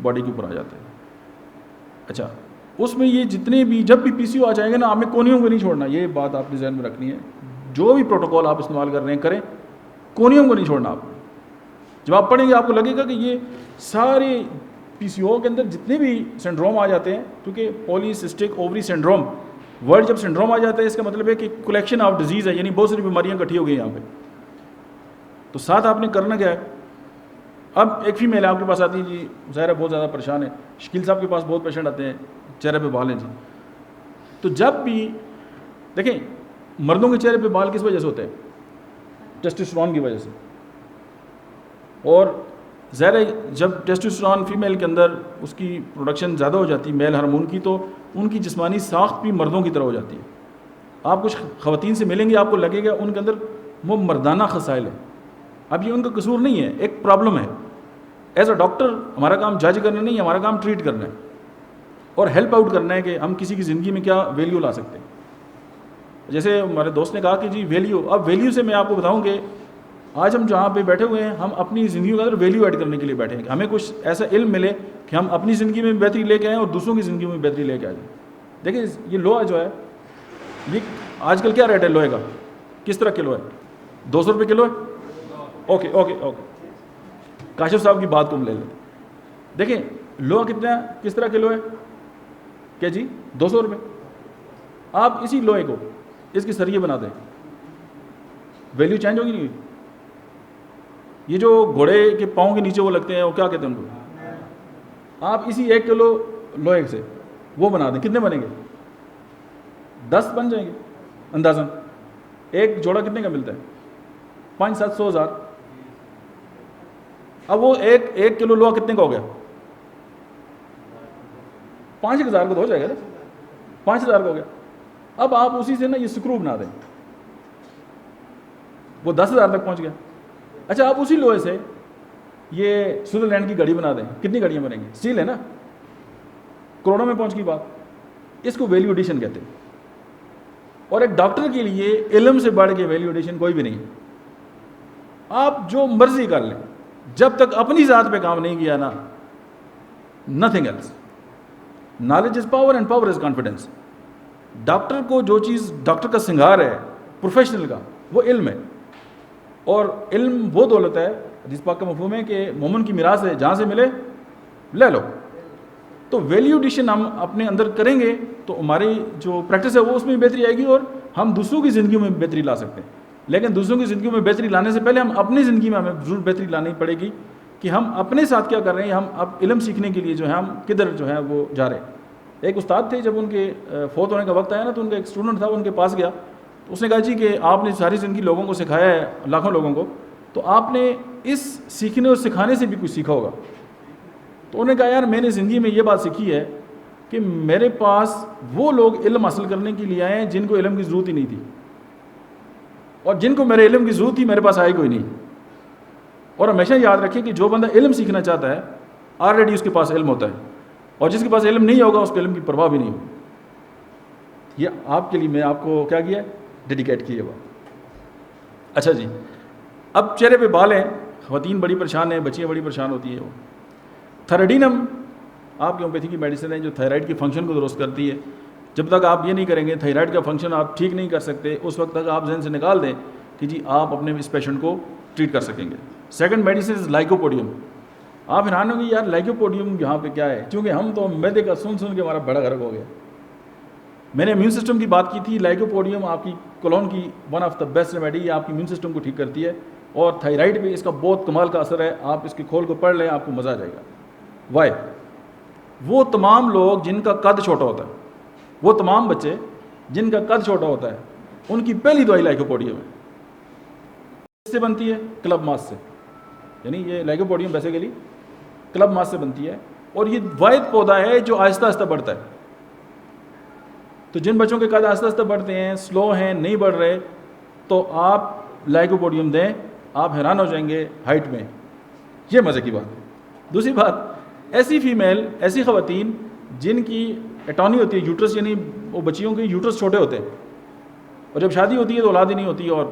باڈی کے اوپر آ جاتے ہیں. اچھا, اس میں یہ جتنے بھی جب بھی پی سی او آ جائیں گے نا, آپ نے کونیوم کو نہیں چھوڑنا, یہ بات آپ نے ذہن میں رکھنی ہے. جو بھی پروٹوکول آپ استعمال کر رہے ہیں کریں, کونیوم کو نہیں چھوڑنا. آپ جب آپ پڑھیں گے آپ کو لگے گا کہ یہ سارے پی سی او کے اندر جتنے بھی سنڈروم آ جاتے ہیں, کیونکہ پولی سسٹک اووری سنڈروم ورڈ جب سنڈروم آ جاتا ہے اس کا مطلب ہے کہ کلیکشن آف ڈیزیز ہے, یعنی بہت ساری بیماریاں اکٹھی ہو گئی یہاں پہ. تو ساتھ آپ نے کرنا کیا ہے, اب ایک فیمیل آپ کے پاس آتی ہے, جی ظاہر ہے بہت زیادہ پریشان ہے, شکیل صاحب کے پاس بہت پیشنٹ آتے ہیں چہرے پہ بال ہیں جی. تو جب بھی دیکھیں مردوں کے چہرے پہ بال کس وجہ سے ہوتے ہیں, ٹیسٹوسٹیرون کی وجہ سے. اور ظاہر ہے جب ٹیسٹوسٹیرون فیمیل کے اندر اس کی پروڈکشن زیادہ ہو جاتی ہے میل ہارمون کی, تو ان کی جسمانی ساخت بھی مردوں کی طرح ہو جاتی ہے. آپ کچھ خواتین سے ملیں گے آپ کو لگے گا ان کے اندر وہ مردانہ خصائل ہے. اب یہ ان کا قصور نہیں ہے, ایک پرابلم ہے. ایز اے ڈاکٹر ہمارا کام جج کرنا نہیں ہے, ہمارا کام ٹریٹ کرنا ہے اور ہیلپ آؤٹ کرنا ہے کہ ہم کسی کی زندگی میں کیا ویلیو لا سکتے ہیں. جیسے ہمارے دوست نے کہا کہ جی ویلیو, اب ویلیو سے میں آپ کو بتاؤں کہ آج ہم جہاں پہ بیٹھے ہوئے ہیں ہم اپنی زندگی کے اندر ویلیو ایڈ کرنے کے لیے بیٹھے ہیں کہ ہمیں کچھ ایسا علم ملے کہ ہم اپنی زندگی میں بہتری لے کے آئیں اور دوسروں کی زندگی میں بہتری لے کے آ جائیں. دیکھیں یہ لوہا جو ہے یہ آج کل کیا ریٹ ہے لوہے کا, کس طرح کلو ہے؟ 200 روپے کلو ہے. اوکے اوکے اوکے, کاشف صاحب کی بات کو ہم لے لیں. دیکھیں لوہا کتنا ہے, کس طرح کلو ہے کیا جی؟ 200 روپے. آپ اسی لوہے کو اس کی سریے بنا دیں, ویلیو چینج ہوگی نہیں ہوئی؟ یہ جو گھوڑے کے پاؤں کے نیچے وہ لگتے ہیں وہ کیا کہتے ہیں ان کو, آپ اسی 1 کلو لوہے سے وہ بنا دیں, کتنے بنیں گے؟ 10 بن جائیں گے اندازاً. ایک جوڑا کتنے کا ملتا ہے؟ 500-700 ہزار. اب وہ ایک کلو لوہا کتنے کا ہو گیا؟ 5,000 کا تو ہو جائے گا نا, 5,000 کا ہو گیا. اب آپ اسی سے نا یہ سکرو بنا دیں, وہ 10,000 تک پہنچ گیا. اچھا آپ اسی لوہے سے یہ سوئٹزرلینڈ کی گھڑی بنا دیں, کتنی گھڑیاں بنیں گی؟ اسٹیل ہے نا, کروڑوں میں پہنچ گئی بات. اس کو ویلیو ایڈیشن کہتے ہیں. اور ایک ڈاکٹر کے لیے علم سے بڑھ کے ویلیو ایڈیشن کوئی بھی نہیں. آپ جو مرضی کر لیں, جب تک اپنی ذات پہ کام نہیں کیا نا, nothing else. Knowledge is power and power is confidence. Doctor کو جو چیز ڈاکٹر کا سنگار ہے پروفیشنل کا, وہ علم ہے. اور علم وہ دولت ہے جس پاک کا مفہوم ہے کہ مومن کی میراث ہے, جہاں سے ملے لے لو. تو ویلیو ایڈیشن ہم اپنے اندر کریں گے تو ہماری جو پریکٹس ہے وہ اس میں بہتری آئے گی, اور ہم دوسروں کی زندگی میں بہتری لا سکتے ہیں. لیکن دوسروں کی زندگی میں بہتری لانے سے پہلے ہم اپنی زندگی میں ہمیں ضرور بہتری لانی پڑے گی کہ ہم اپنے ساتھ کیا کر رہے ہیں. ہم اب علم سیکھنے کے لیے جو ہے ہم کدھر جو ہے وہ جا رہے ہیں. ایک استاد تھے, جب ان کے فوت ہونے کا وقت آیا نا تو ان کا ایک اسٹوڈنٹ تھا, وہ ان کے پاس گیا تو اس نے کہا جی کہ آپ نے ساری زندگی لوگوں کو سکھایا ہے, لاکھوں لوگوں کو, تو آپ نے اس سیکھنے اور سکھانے سے بھی کچھ سیکھا ہوگا. تو انہوں نے کہا یار میں نے زندگی میں یہ بات سیکھی ہے کہ میرے پاس وہ لوگ علم حاصل کرنے کے لیے آئے ہیں جن کو علم کی ضرورت ہی نہیں تھی, اور جن کو میرے علم کی ضرورت تھی میرے پاس آئی کوئی نہیں. اور ہمیشہ یاد رکھیں کہ جو بندہ علم سیکھنا چاہتا ہے آلریڈی اس کے پاس علم ہوتا ہے, اور جس کے پاس علم نہیں ہوگا اس کو علم کی پرواہ بھی نہیں ہوگی. یہ آپ کے لیے میں آپ کو کیا کیا ہے, ڈیڈیکیٹ کیے ہوا. اچھا جی, اب چہرے پہ بال ہیں, خواتین بڑی پریشان ہیں, بچیاں بڑی پریشان ہوتی ہیں. وہ تھائرائڈینم آپ کی ہومیوپیتھی کی میڈیسن ہے جو تھائرائڈ کے فنکشن کو درست کرتی ہے. جب تک آپ یہ نہیں کریں گے, تھائرائڈ کا فنکشن آپ ٹھیک نہیں کر سکتے, اس وقت تک آپ ذہن سے نکال دیں کہ جی آپ اپنے اس پیشنٹ کو ٹریٹ کر سکیں گے. سیکنڈ میڈیسن از لائکوپوڈیم. آپ حیران ہوں گے یار لائکوپوڈیم یہاں پہ کیا ہے, کیونکہ ہم تو میدے کا سن کے ہمارا بڑا غرق ہو گیا. میں نے امیون سسٹم کی بات کی تھی. لائکوپوڈیم آپ کی کولون کی one of the best remedy, یہ آپ کی امیون سسٹم کو ٹھیک کرتی ہے, اور تھائرائڈ پہ اس کا بہت کمال کا اثر ہے. آپ اس کے کھول کو پڑھ لیں, آپ کو مزہ آ جائے گا. وائی؟ وہ تمام لوگ جن کا قد چھوٹا ہوتا ہے, وہ تمام بچے جن کا قد چھوٹا ہوتا ہے, ان کی پہلی دوائی لائکوپوڈیم ہے. کس سے بنتی ہے؟ کلب ماس سے. یعنی یہ لائکوپوڈیم بیسیکلی کلب ماس سے بنتی ہے, اور یہ واحد پودا ہے جو آہستہ آہستہ بڑھتا ہے. تو جن بچوں کے قد آہستہ آہستہ بڑھتے ہیں, سلو ہیں, نہیں بڑھ رہے, تو آپ لائکوپوڈیم دیں, آپ حیران ہو جائیں گے ہائٹ میں. یہ مزے کی بات. دوسری بات, ایسی فیمیل, ایسی خواتین جن کی اٹانی ہوتی ہے, یوٹرس یعنی وہ بچیوں کے یوٹرس چھوٹے ہوتے ہیں, اور جب شادی ہوتی ہے تو اولاد ہی نہیں ہوتی, اور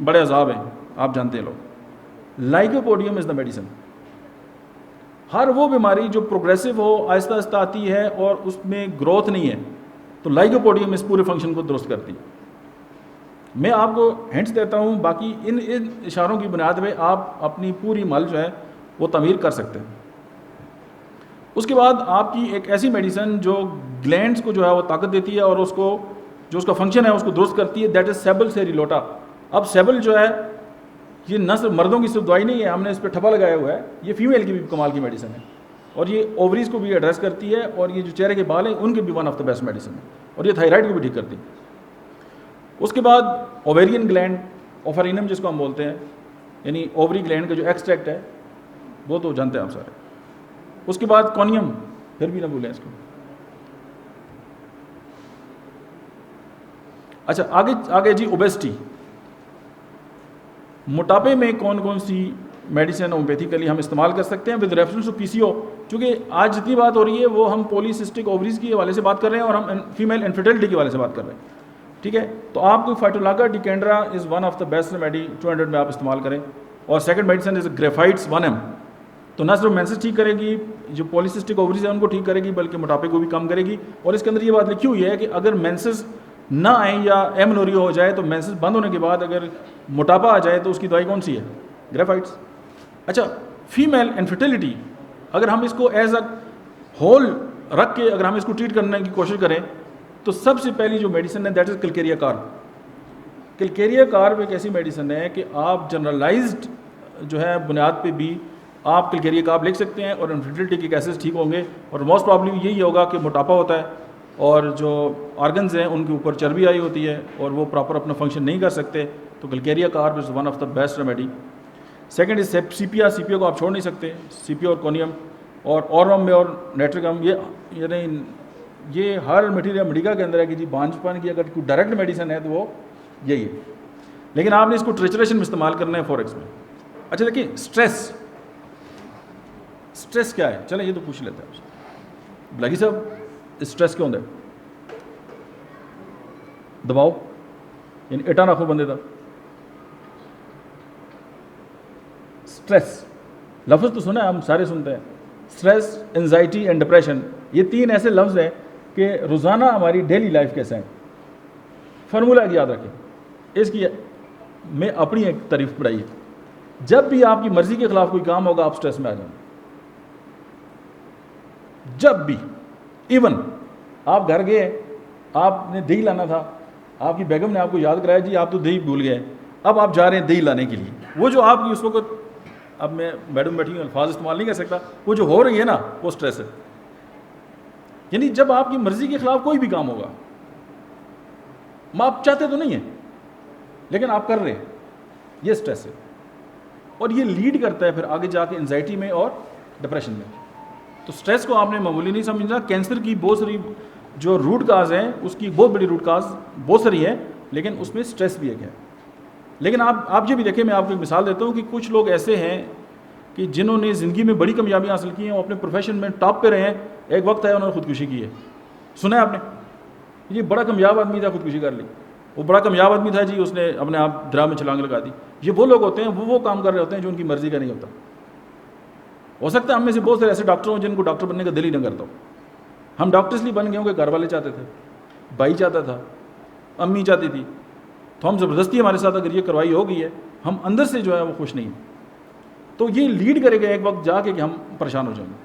بڑے عذاب ہیں, آپ جانتے ہیں لوگ. لائکوپوڈیم از دا میڈیسن. ہر وہ بیماری جو پروگریسو ہو, آہستہ آہستہ آتی ہے اور اس میں گروتھ نہیں ہے, تو لائکوپوڈیم اس پورے فنکشن کو درست کرتی ہے. میں آپ کو ہنٹس دیتا ہوں, باقی ان اشاروں کی بنیاد پہ آپ اپنی پوری مال جو ہے وہ تعمیر کر سکتے ہیں. اس کے بعد آپ کی ایک ایسی میڈیسن جو گلینڈز کو جو ہے وہ طاقت دیتی ہے, اور اس کو جو اس کا فنکشن ہے اس کو درست کرتی ہے, دیٹ از سیبل سیریلوٹا. اب سیبل جو ہے یہ نہ صرف مردوں کی صرف دوائی نہیں ہے, ہم نے اس پہ ٹھپا لگایا ہوا ہے, یہ فیمیل کی بھی کمال کی میڈیسن ہے, اور یہ اووریز کو بھی ایڈریس کرتی ہے, اور یہ جو چہرے کے بال ہیں ان کے بھی one of the best medicine ہے, اور یہ تھائرائڈ کو بھی ٹھیک کرتی ہے. اس کے بعد اوویرین گلینڈ, اوفرینم جس کو ہم بولتے ہیں, یعنی اووری گلینڈ کا جو ایکسٹریکٹ ہے وہ تو جانتے ہیں آپ سارے. اس کے بعد کونیم, پھر بھی نہ بھولیں اس کو. اچھا آگے جی اوبیسٹی. موٹاپے میں کون کون سی میڈیسن ہومیوپیتھیکلی ہم استعمال کر سکتے ہیں ود ریفرنس ٹو پی سی او. چونکہ آج جتنی بات ہو رہی ہے وہ ہم پولیسسٹک اووریز کے حوالے سے بات کر رہے ہیں, اور ہم فیمیل انفرٹیلٹی کے حوالے سے بات کر رہے ہیں. ٹھیک ہے, تو آپ کو phytolacca decandra is one of the best remedy 200 میں آپ استعمال کریں. اور سیکنڈ میڈیسن از گریفائٹس 1M. تو نہ صرف مینسز ٹھیک کرے گی، جو پولیسسٹک اووریز ہیں ان کو ٹھیک کرے گی، بلکہ موٹاپے کو بھی کم کرے گی. اور اس کے اندر یہ بات لکھی ہوئی ہے کہ اگر مینسز نہ آئیں یا ایمنوریا ہو جائے تو مینسز بند ہونے کے بعد اگر موٹاپا آ جائے تو اس کی دوائی کون سی ہے؟ گریفائٹس. اچھا، فیمیل انفرٹیلٹی اگر ہم اس کو ایز اے ہول رکھ کے اگر ہم اس کو ٹریٹ کرنے کی کوشش کریں تو سب سے پہلی جو میڈیسن ہے دیٹ از کلکیریا کارب. کلکیریا کارب ایک ایسی میڈیسن ہے کہ آپ جنرلائزڈ جو ہے بنیاد پہ بھی آپ کلکیریا کارب لکھ سکتے ہیں اور انفرٹیلٹی کے کیسز ٹھیک ہوں گے. اور موسٹ پرابلی یہی ہوگا کہ موٹاپا ہوتا ہے اور جو آرگنز ہیں ان کے اوپر چربی آئی ہوتی ہے اور وہ پراپر اپنا فنکشن نہیں کر سکتے، تو calcarea carb is one of the best remedy. Second is sepia. Sepia کو آپ چھوڑ نہیں سکتے، سیپیا اور کونیم اور اورم میں اور نیٹریگم. یعنی یہ ہر مٹیریل میڈیکا کے اندر ہے کہ جی بانجھپن کی اگر کوئی ڈائریکٹ میڈیسن ہے تو وہ یہی ہے، لیکن آپ نے اس کو ٹریچریشن میں استعمال کرنا ہے فوریکس میں. اچھا دیکھیں، اسٹریس کیا ہے؟ چلیں یہ تو پوچھ لیتے ہیں بلاگی صاحب، اسٹریس کیوں ہے؟ دباؤ یعنی اٹا ناکھو بندے دا. اسٹریس لفظ تو سنا ہے، ہم سارے سنتے ہیں. اسٹریس، انزائٹی اینڈ ڈپریشن، یہ تین ایسے لفظ ہیں کہ روزانہ ہماری ڈیلی لائف کیسے ہیں. فارمولہ یاد رکھیں اس کی، میں اپنی ایک تعریف پڑھائی ہے. جب بھی آپ کی مرضی کے خلاف کوئی کام ہوگا آپ اسٹریس میں آ جائیں. جب بھی، ایون آپ گھر گئے، آپ نے دہی لانا تھا، آپ کی بیگم نے آپ کو یاد کرایا جی آپ تو دہی بھول گئے، اب آپ جا رہے ہیں دہی لانے کے لیے. وہ جو آپ کی اس وقت، اب میں میڈم بیٹھی ہوں الفاظ استعمال نہیں کر سکتا، وہ جو ہو رہی ہے نا وہ اسٹریس ہے. یعنی جب آپ کی مرضی کے خلاف کوئی بھی کام ہوگا، آپ چاہتے تو نہیں ہیں لیکن آپ کر رہے ہیں، یہ اسٹریس ہے. اور یہ لیڈ کرتا ہے پھر آگے جا کے انزائٹی میں اور ڈپریشن میں. تو اسٹریس کو آپ نے معمولی نہیں سمجھنا. کینسر کی بہت ساری جو روٹ کاز ہیں، اس کی بہت بڑی روٹ کاز بہت ساری ہے، لیکن اس میں اسٹریس بھی ایک ہے. لیکن آپ یہ بھی دیکھیں، میں آپ کو ایک مثال دیتا ہوں کہ کچھ لوگ ایسے ہیں کہ جنہوں نے زندگی میں بڑی کامیابیاں حاصل کی ہیں، وہ اپنے پروفیشن میں ٹاپ پہ رہے ہیں، ایک وقت ہے انہوں نے خودکشی کی ہے. سنا ہے آپ نے؟ یہ بڑا کامیاب آدمی تھا، خودکشی کر لی. وہ بڑا کامیاب آدمی تھا جی، اس نے اپنے آپ دریا میں چھلانگ لگا دی. یہ وہ لوگ ہوتے ہیں، وہ کام کر رہے ہوتے ہیں جو ان کی مرضی کا نہیں ہوتا. ہو سکتا ہے ہم میں سے بہت سارے ایسے ڈاکٹر ہوں جن کو ڈاکٹر بننے کا دل ہی نہ کرتا ہو. ہم ڈاکٹر اس لیے بن گئے ہوں کہ گھر والے چاہتے تھے، بھائی چاہتا تھا، امی چاہتی تھی، تو ہم زبردستی ہمارے ساتھ اگر یہ کروائی ہو گئی ہے، ہم اندر سے جو ہے وہ خوش نہیں ہیں. تو یہ لیڈ کرے گا ایک وقت جا کے کہ ہم پریشان ہو جائیں گے.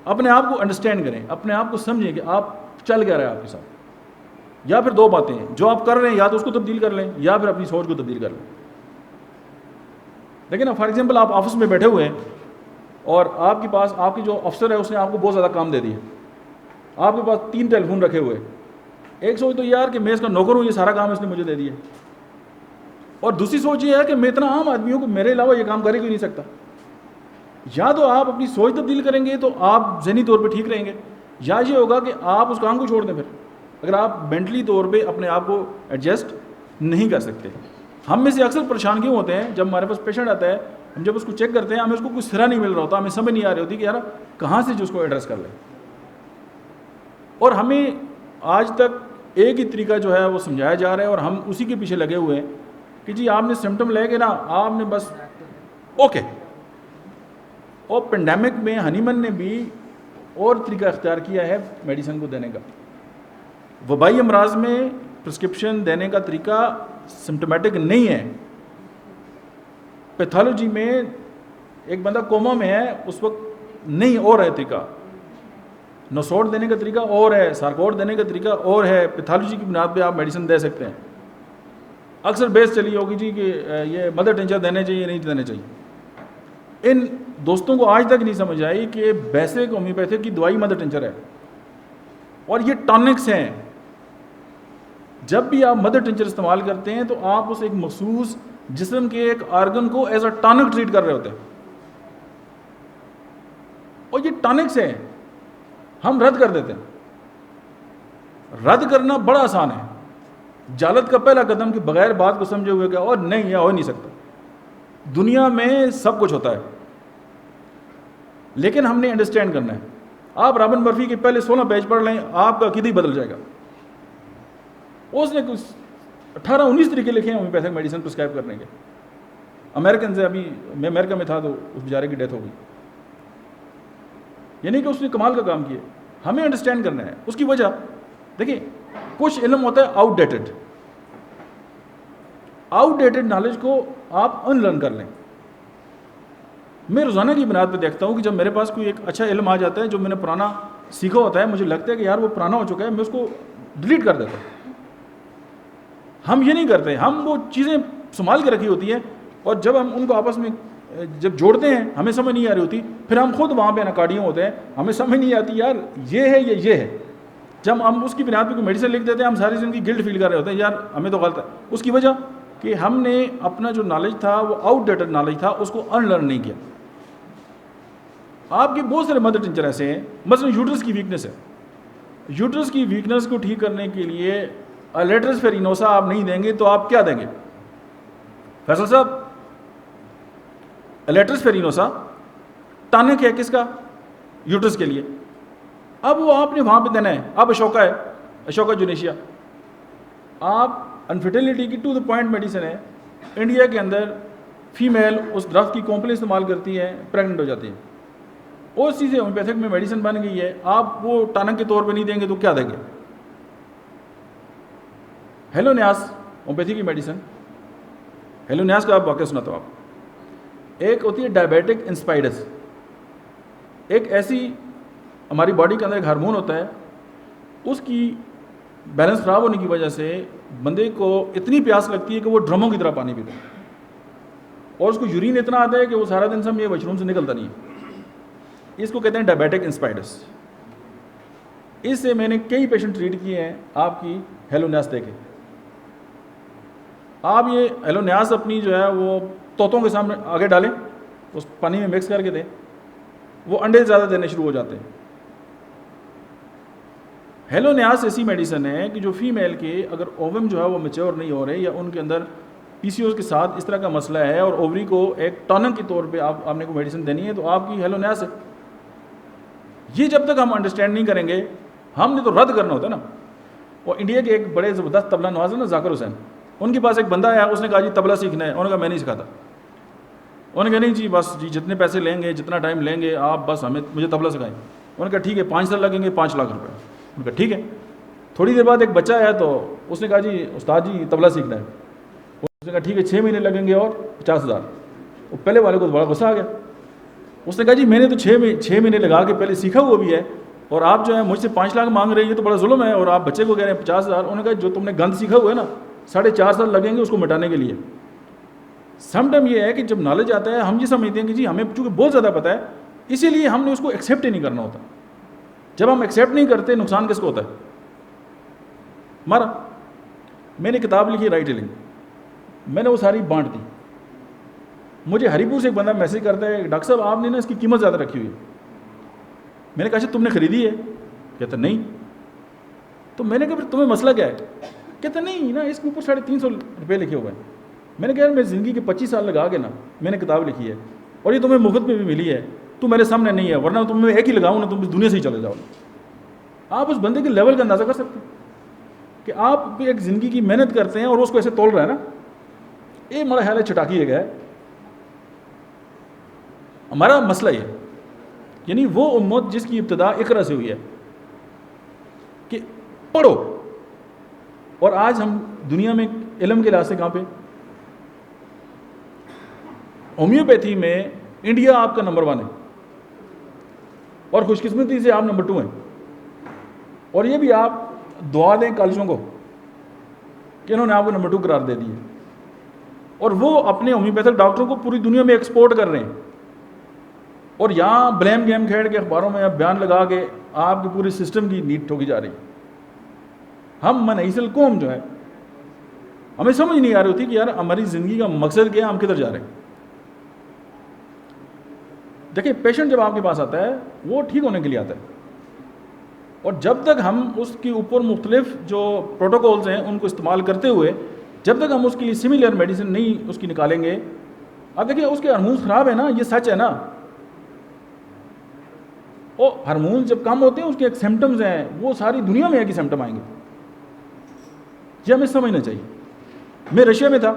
اپنے آپ کو انڈرسٹینڈ کریں، اپنے آپ کو سمجھیں کہ آپ چل کیا رہا ہے آپ کے ساتھ. یا پھر دو باتیں ہیں، جو آپ کر رہے ہیں یا تو اس کو تبدیل کر لیں یا پھر اپنی سوچ کو تبدیل کر لیں. لیکن اب فار ایگزامپل آپ آفس میں بیٹھے ہوئے ہیں اور آپ کے پاس آپ کی جو افسر ہے اس نے آپ کو بہت زیادہ کام دے دیا. آپ کے پاس 3 ٹیلی فون رکھے ہوئے، ایک سوچ تو یار کہ میں اس کا نوکر ہوں، یہ سارا کام اس نے مجھے دے دیا. اور دوسری سوچ یہ ہے کہ میں اتنا عام آدمی ہوں کہ میرے علاوہ یہ کام کرے کوئی نہیں سکتا. یا تو آپ اپنی سوچ تبدیل کریں گے تو آپ ذہنی طور پہ ٹھیک رہیں گے، یا یہ ہوگا کہ آپ اس کام کو چھوڑ دیں. پھر اگر آپ مینٹلی طور پہ اپنے آپ کو ایڈجسٹ نہیں کر سکتے. ہم میں سے اکثر پریشان کیوں ہوتے ہیں؟ جب ہمارے پاس پیشنٹ آتا ہے، ہم جب اس کو چیک کرتے ہیں ہمیں اس کو کوئی سرا نہیں مل رہا ہوتا، ہمیں سمجھ نہیں آ رہی ہوتی کہ یار کہاں سے جو اس کو ایڈریس کر لیں. اور ہمیں آج تک ایک ہی طریقہ جو ہے وہ سمجھایا جا رہا ہے اور ہم اسی کے پیچھے لگے ہوئے ہیں کہ جی آپ نے سمٹم لے کے نا آپ نے بس اوکے. اور پینڈیمک میں ہنیمن نے بھی اور طریقہ اختیار کیا ہے میڈیسن کو دینے کا. وبائی امراض میں پرسکرپشن دینے کا طریقہ سمٹمیٹک نہیں ہے. پیتھالوجی میں ایک بندہ کوما میں ہے اس وقت نہیں اور ہے طریقہ، نوسوٹ دینے کا طریقہ اور ہے، سارکوٹ دینے کا طریقہ اور ہے. پیتھالوجی کی بنیاد پہ آپ میڈیسن دے سکتے ہیں. اکثر بیس چلی ہوگی جی کہ یہ مدر ٹنچر دینے چاہیے نہیں دینے چاہیے. ان دوستوں کو آج تک نہیں سمجھ آئی کہ بیسک ہومیوپیتھک کی دوائی مدر ٹنچر ہے اور یہ ٹانکس ہیں. جب بھی آپ مدر ٹنچر استعمال کرتے ہیں تو آپ اس ایک مخصوص جسم کے ایک آرگن کو ایز اے ٹانک ٹریٹ کر رہے ہوتے ہیں. اور یہ ٹانکس ہیں، ہم رد کر دیتے ہیں. رد کرنا بڑا آسان ہے. جالت کا پہلا قدم کہ بغیر بات کو سمجھے ہوئے کہ اور نہیں یہ ہو نہیں سکتا. دنیا میں سب کچھ ہوتا ہے لیکن ہم نے انڈرسٹینڈ کرنا ہے. آپ رابن مرفی کے پہلے 16 پیج پڑھ لیں، آپ کا عقیدہ ہی بدل جائے گا. اس نے کچھ 18-19 طریقے لکھے ہیں ہومیوپیتھک میڈیسن پرسکرائب کرنے کے. امریکن سے، ابھی میں امریکہ میں تھا تو اس بیچارے کی ڈیتھ ہو گئی. یعنی کہ اس نے کمال کا کام کیا. ہمیں انڈرسٹینڈ کرنا ہے اس کی وجہ. دیکھیں کچھ علم ہوتا ہے آؤٹ ڈیٹڈ نالج کو آپ ان لرن کر لیں. میں روزانہ کی بنیاد پہ دیکھتا ہوں کہ جب میرے پاس کوئی ایک اچھا علم آ جاتا ہے جو میں نے پرانا سیکھا ہوتا ہے، مجھے لگتا ہے کہ یار وہ پرانا ہو چکا ہے، میں اس کو ڈیلیٹ کر دیتا ہوں. ہم یہ نہیں کرتے، ہم وہ چیزیں سنبھال کے رکھی ہوتی ہیں اور جب ہم ان کو آپس میں جب جوڑتے ہیں ہمیں سمجھ نہیں آ رہی ہوتی، پھر ہم خود وہاں پہ ناکاڑیوں ہوتے ہیں، ہمیں سمجھ نہیں آتی یار یہ ہے یا یہ ہے. جب ہم اس کی بنیاد پہ کوئی میڈیسن لکھ دیتے ہیں، ہم ساری زندگی گلٹ فیل کر رہے ہوتے ہیں یار ہمیں تو غلط ہے. اس کی وجہ کہ ہم نے اپنا جو نالج تھا وہ آؤٹ ڈیٹڈ نالج تھا، اس کو ان لرن نہیں کیا. آپ کے بہت سارے مدر ٹینچر ایسے ہیں، مثلا یوٹرس کی ویکنس ہے. یوٹرس کی ویکنس کو ٹھیک کرنے کے لیے لیٹرس فیرینوسا آپ نہیں دیں گے تو آپ کیا دیں گے فیصل صاحب؟ لیٹرس فیرینوسا ٹانک ہے کس کا؟ یوٹرس کے لیے. اب وہ آپ نے وہاں پہ دینا ہے. اب اشوکا ہے، اشوکا جونیشیا. آپ انفرٹیلٹی کی ٹو دا پوائنٹ میڈیسن ہے. انڈیا کے اندر فیمیل اس درخت کی کمپنی استعمال کرتی ہے، پریگننٹ ہو جاتی ہے. اور چیزیں ہومیوپیتھک میں میڈیسن بن گئی ہے. آپ وہ ٹانک کے طور پہ نہیں دیں گے تو کیا دیں گے؟ ہیلونیاس ہومیوپیتھی کی میڈیسن. ہیلونیاس کا آپ واقعہ سناتا ہوں. آپ ایک ہوتی ہے ڈائبیٹک انسپائڈس. ایک ایسی ہماری باڈی کے اندر ایک ہارمون ہوتا ہے، اس کی بیلنس خراب ہونے کی وجہ سے بندے کو اتنی پیاس لگتی ہے کہ وہ ڈرموں کی طرح پانی پیتا ہے، اور اس کو یورین اتنا آتا ہے کہ وہ سارا دن سمجھے واش روم سے نکلتا نہیں ہے. اس کو کہتے ہیں ڈائبیٹک انسپائڈس. اس سے میں نے کئی پیشنٹ ٹریٹ کیے ہیں آپ کی ہیلونیاس دے کے. آپ یہ ہیلونیاس اپنی جو ہے وہ طوطوں کے سامنے آگے ڈالیں، اس پانی میں مکس کر کے دیں، وہ انڈے زیادہ دینے شروع ہو جاتے ہیں. ہیلونیاس ایسی میڈیسن ہے کہ جو فیمیل کے اگر اووم جو ہے وہ میچور نہیں ہو رہے یا ان کے اندر پی سی اوز کے ساتھ اس طرح کا مسئلہ ہے اور اووری کو ایک ٹانک کے طور پہ آپ نے کوئی میڈیسن دینی ہے تو آپ کی ہیلونیاس ہے. یہ جب تک ہم انڈرسٹینڈ نہیں کریں گے، ہم نے تو رد کرنا ہوتا ہے نا. اور انڈیا کے ایک بڑے زبردست طبلہ نواز ہے نا، ذاکر حسین، ان کے پاس ایک بندہ آیا، اس نے کہا جی طبلہ سیکھنا ہے. انہوں نے کہا میں نہیں سکھاتا. انہوں نے کہا نہیں جی بس جی جتنے پیسے لیں گے جتنا ٹائم لیں گے آپ بس مجھے طبلہ سکھائیں. انہوں نے کہا ٹھیک ہے 5 سال لگیں گے 5 لاکھ روپے. انہوں نے کہا ٹھیک ہے. تھوڑی دیر بعد ایک بچہ آیا تو اس نے کہا جی استاد جی طبلہ سیکھنا ہے. اس نے کہا ٹھیک ہے 6 مہینے لگیں گے اور 50,000. وہ پہلے والے کو بڑا غصہ آ گیا. اس نے کہا جی میں نے تو 6 مہینے لگا کے پہلے سیکھا ہوا بھی ہے اور آپ جو ہے مجھ سے 5 لاکھ مانگ رہے ہیں، یہ تو بڑا ظلم ہے، اور آپ بچے کو کہہ رہے ہیں 50,000. انہوں نے کہا جو تم نے گند سیکھا ہوا ہے نا 4.5 سال لگیں گے اس کو مٹانے کے لیے. سم ٹائم یہ ہے کہ جب نالج آتا ہے ہم یہ سمجھتے ہیں کہ جی ہمیں چونکہ بہت زیادہ پتہ ہے اسی لیے ہم نے اس کو ایکسیپٹ ہی نہیں کرنا ہوتا. جب ہم ایکسیپٹ نہیں کرتے نقصان کس کو ہوتا ہے؟ ہمارا. میں نے کتاب لکھی رائٹ ہیلنگ، میں نے وہ ساری بانٹ دی. مجھے ہری پور سے ایک بندہ میسج کرتا ہے ڈاکٹر صاحب آپ نے نا اس کی قیمت زیادہ رکھی ہوئی ہے. میں نے کہا اچھا تم نے خریدی ہے؟ کہتا نہیں. تو میں نے کہا پھر تمہیں مسئلہ کیا ہے؟ کہتا نہیں نا اس کے اوپر 350 روپے لکھے ہوئے ہیں. میں نے کہا یار میں زندگی کے 25 سال لگا کے نا میں نے کتاب لکھی ہے اور یہ تمہیں مفت میں بھی ملی ہے، تو میرے سامنے نہیں ہے، ورنہ تم میں ایک ہی لگاؤں نا تم اس دنیا سے ہی چلے جاؤ. آپ اس بندے کے لیول کا اندازہ کر سکتے ہیں کہ آپ بھی ایک زندگی کی محنت کرتے ہیں اور اس کو ایسے تول رہا ہے نا. یہ ہمارا خیال ہے چٹاکی ہے گیا. ہمارا مسئلہ یہ یعنی وہ امت جس کی ابتدا اقرا سے ہوئی ہے کہ پڑھو، اور آج ہم دنیا میں علم کے لحاظ سے کہاں پہ؟ ہومیوپیتھی میں انڈیا آپ کا نمبر 1 ہے اور خوش قسمتی سے آپ نمبر 2 ہیں. اور یہ بھی آپ دعا دیں کالجوں کو کہ انہوں نے آپ کو نمبر 2 قرار دے دی ہے، اور وہ اپنے ہومیوپیتھک ڈاکٹروں کو پوری دنیا میں ایکسپورٹ کر رہے ہیں. اور یہاں بلیم گیم کھیل کے اخباروں میں اب بیان لگا کے آپ کے پورے سسٹم کی نیٹ ٹھوکی جا رہی. ہم منعیس القوم جو ہے ہمیں سمجھ نہیں آ رہی ہوتی کہ یار ہماری زندگی کا مقصد کیا ہے، ہم کدھر جا رہے ہیں. دیکھیں پیشنٹ جب آپ کے پاس آتا ہے وہ ٹھیک ہونے کے لیے آتا ہے، اور جب تک ہم اس کے اوپر مختلف جو پروٹوکولز ہیں ان کو استعمال کرتے ہوئے جب تک ہم اس کے لیے سملر میڈیسن نہیں اس کی نکالیں گے. اب دیکھیں اس کے ہارمونز خراب ہے نا، یہ سچ ہے نا. اور ہارمونز جب کم ہوتے ہیں اس کے ایک سمٹمز ہیں، وہ ساری دنیا میں ایک ہی سمٹم آئیں گے. یہ ہمیں سمجھنا چاہیے. میں رشیا میں تھا،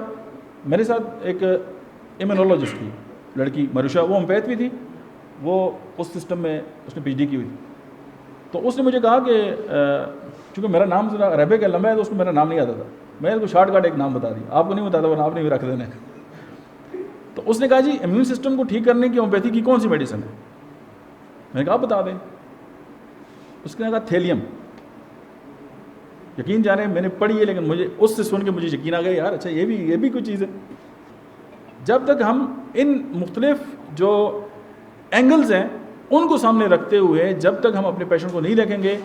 میرے ساتھ ایک امیونولوجسٹ تھی لڑکی مروشا، وہ ہومیوپیتھ بھی تھی، وہ اس سسٹم میں اس نے پی ایچ ڈی کی ہوئی تھی. تو اس نے مجھے کہا کہ چونکہ میرا نام ذرا عربی کا لمبا ہے تو اس کو میرا نام نہیں آتا تھا، میں نے اس کو شارٹ کٹ ایک نام بتا دیا، آپ کو نہیں بتاتا ورنہ آپ نے بھی رکھ دینا. تو اس نے کہا جی امیون سسٹم کو ٹھیک کرنے کی ہومیوپیتھی کی کون سی میڈیسن ہے؟ میں نے کہا آپ بتا دیں. اس نے کہا تھیلیم. یقین جانے میں نے پڑھی ہے لیکن مجھے اس سے سن کے مجھے یقین آ گیا یار اچھا یہ بھی کوئی چیز ہے. جب تک ہم ان مختلف جو اینگلز ہیں ان کو سامنے رکھتے ہوئے جب تک ہم اپنے پیشنٹ کو نہیں دیکھیں گے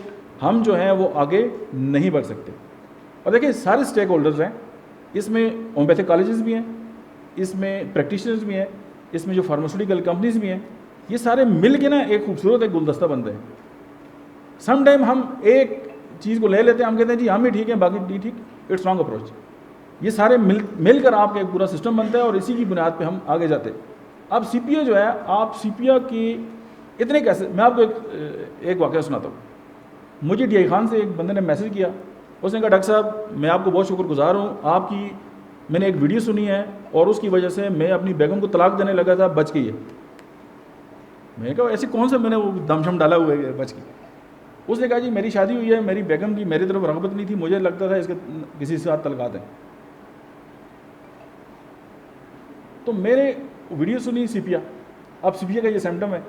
ہم جو ہیں وہ آگے نہیں بڑھ سکتے. اور دیکھیں سارے اسٹیک ہولڈرز ہیں، اس میں ہومیوپیتھک کالجز بھی ہیں، اس میں پریکٹیشنرز بھی ہیں، اس میں جو فارماسیوٹیکل کمپنیز بھی ہیں، یہ سارے مل کے نا ایک خوبصورت ایک گلدستہ بنتے ہیں. سم ٹائم ہم ایک چیز کو لے لیتے ہیں، ہم کہتے ہیں جی ہم بھی ٹھیک ہیں باقی نہیں ٹھیک، اٹس رانگ اپروچ. یہ سارے مل کر آپ کا ایک پورا سسٹم بنتا ہے اور اسی کی بنیاد پہ ہم آگے جاتے ہیں. اب سی پی او جو ہے، آپ سی پی او کی اتنے کیسے، میں آپ کو ایک واقعہ سناتا ہوں. مجھے ڈی آئی خان سے ایک بندے نے میسج کیا، اس نے کہا ڈاکٹر صاحب میں آپ کو بہت شکر گزار ہوں، آپ کی میں نے ایک ویڈیو سنی ہے اور اس کی وجہ سے میں اپنی بیگم کو طلاق دینے لگا تھا، بچ گئی ہے. میں نے کہا ایسی کون سا میں نے وہ دم شم ڈالا ہوا ہے بچ گئی؟ اس نے کہا جی میری شادی ہوئی ہے، میری بیگم کی میری طرف رغبت نہیں تھی، مجھے لگتا تھا اس کے کسی سے ساتھ تعلقات ہیں. تو میں نے ویڈیو سنی سیپیا. اب سیپیا کا یہ سمٹم ہے،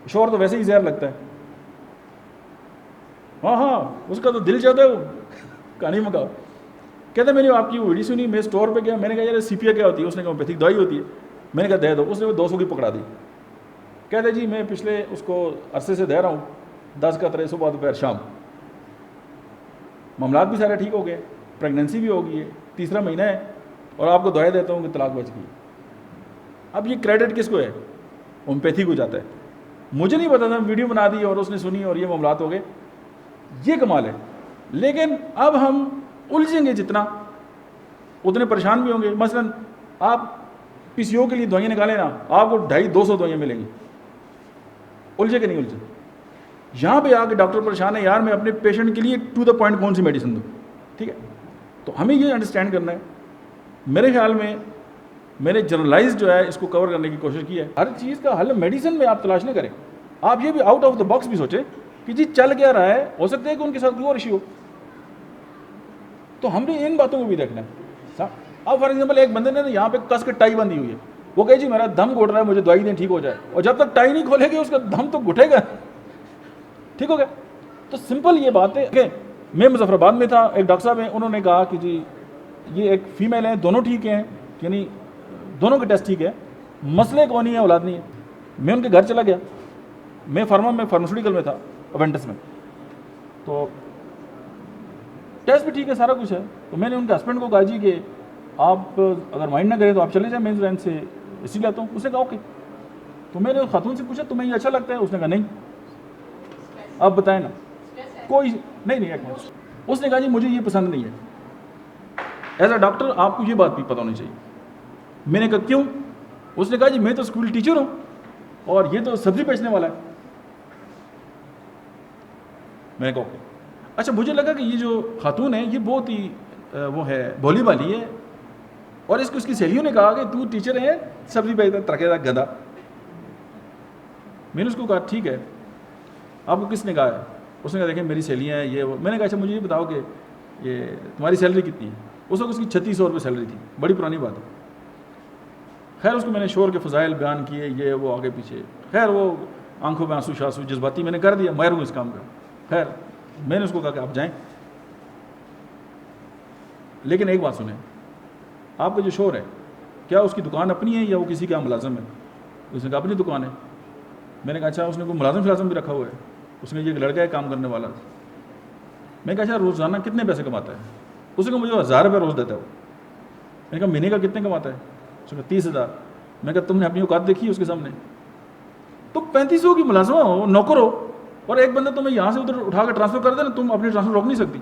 شوہر تو ویسے ہی زہر لگتا ہے، ہاں اس کا تو دل چاہتا ہے وہ کہانی مکاؤ. کہتے میں نے آپ کی ویڈیو سنی، میں اسٹور پہ گیا، میں نے کہا یار سیپیا کیا ہوتی ہے؟ اس نے کہا ہومیوپیتھک دوائی ہوتی ہے. میں نے کہا دے دو. اس نے وہ 200 کی پکڑا دی. کہتے جی میں پچھلے اس کو عرصے سے دے رہا ہوں 10 کا 300 صبح دوپہر شام، معاملات بھی سارے ٹھیک ہو گئے، پریگنینسی بھی ہو گئی ہے، تیسرا مہینہ ہے اور آپ کو دعائیں دیتا ہوں کہ طلاق بچ گئی. اب یہ کریڈٹ کس کو ہے؟ ہومیوپیتھی کو جاتا ہے. مجھے نہیں پتا تھا، ویڈیو بنا دی اور اس نے سنی اور یہ معاملات ہو گئے. یہ کمال ہے. لیکن اب ہم الجھیں گے جتنا اتنے پریشان بھی ہوں گے. مثلا آپ پی سی او کے لیے دوائیاں نکالیں نا، آپ کو 250 دوائیاں ملیں گی. الجھے کہ نہیں الجھے؟ یہاں پہ آ کے ڈاکٹر پریشان ہے یار میں اپنے پیشنٹ کے لیے ٹو دا پوائنٹ کون سی میڈیسن دوں. ٹھیک ہے، تو ہمیں یہ انڈرسٹینڈ کرنا ہے. میرے خیال میں نے جنرلائز جو ہے اس کو کور کرنے کی کوشش کی ہے. ہر چیز کا حل میڈیسن میں آپ تلاش نہ کریں، آپ یہ بھی آؤٹ آف دا باکس بھی سوچیں کہ جی چل کیا رہا ہے، ہو سکتا ہے کہ ان کے ساتھ کوئی اور ایشو ہو. تو ہم نے ان باتوں کو بھی دیکھنا ہے. اب فار ایگزامپل ایک بندے نے یہاں پہ کس کے ٹائی بندھی ہوئی ہے، وہ کہے جی میرا دم گھٹ رہا ہے مجھے دوائی دیں ٹھیک ہو جائے، اور جب تک ٹائی نہیں کھولے گی اس کا دم تو گھٹے گا. ٹھیک ہو گیا؟ تو سمپل یہ بات ہے کہ میں مظفر آباد میں تھا، ایک ڈاکٹر صاحب ہیں، انہوں نے کہا کہ جی یہ ایک فیمیل ہیں، دونوں ٹھیک ہیں، یعنی دونوں کے ٹیسٹ ٹھیک ہے، مسئلے کون نہیں ہے، اولاد نہیں ہے. میں ان کے گھر چلا گیا، میں فارماسیوٹیکل میں تھا ایونٹس میں، تو ٹیسٹ بھی ٹھیک ہے سارا کچھ ہے. تو میں نے ان کے ہسبینڈ کو کہا جی کہ آپ اگر مائنڈ نہ کریں تو آپ چلے جائیں، میں اس رینج سے اسی لیے آتا ہوں. اس نے کہا اوکے. تو میں نے خاتون سے پوچھا تمہیں یہ اچھا لگتا ہے؟ اس نے کہا نہیں. اب بتائیں نا، کوئی نہیں ایک منٹ. اس نے کہا جی مجھے یہ پسند نہیں ہے. ایز اے ڈاکٹر آپ کو یہ بات بھی پتہ ہونی چاہیے. میں نے کہا کیوں؟ اس نے کہا جی میں تو اسکول ٹیچر ہوں اور یہ تو سبزی بیچنے والا ہے. میں نے کہا اوکے. اچھا مجھے لگا کہ یہ جو خاتون ہے یہ بہت ہی وہ ہے بھولی والی ہے، اور اس کی سہیلیوں نے کہا کہ تو ٹیچر ہے سبزی بیچتا ترقے دار گدھا. میں نے اس کو کہا ٹھیک ہے آپ کو کس نے کہا ہے؟ اس نے کہا دیکھیں میری سہیلیاں ہیں یہ وہ. میں نے کہا اچھا مجھے یہ بتاؤ کہ یہ تمہاری سیلری کتنی ہے؟ اس وقت اس کی 3600 روپئے سیلری تھی، بڑی پرانی بات ہے. خیر اس کو میں نے شور کے فضائل بیان کیے، یہ وہ آگے پیچھے. خیر وہ آنکھوں میں آنسو شاسو جذباتی میں نے کر دیا، ماہر ہوں اس کام کا. خیر میں نے اس کو کہا کہ آپ جائیں، لیکن ایک بات سنیں، آپ کا جو شور ہے کیا اس کی دکان اپنی ہے یا وہ کسی کا ملازم ہے؟ اس نے کہا اپنی دکان ہے. میں نے کہا اچھا اس نے کوئی ملازم بھی رکھا ہوا ہے؟ اس نے یہ ایک لڑکا ہے کام کرنے والا. میں نے کہا اچھا روزانہ کتنے پیسے کماتا ہے؟ اس نے کہا مجھے 1000 روپے روز دیتا ہے وہ. میں نے کہا مہینے کا کتنے کماتا ہے؟ اس نے کہا 30,000. میں نے کہا تم نے اپنی اوقات دیکھی اس کے سامنے؟ تم 3500 کی ملازمہ ہو، نوکر ہو، اور ایک بندہ تمہیں یہاں سے ادھر اٹھا کے ٹرانسفر کر دے نا، تم اپنی ٹرانسفر روک نہیں سکتی.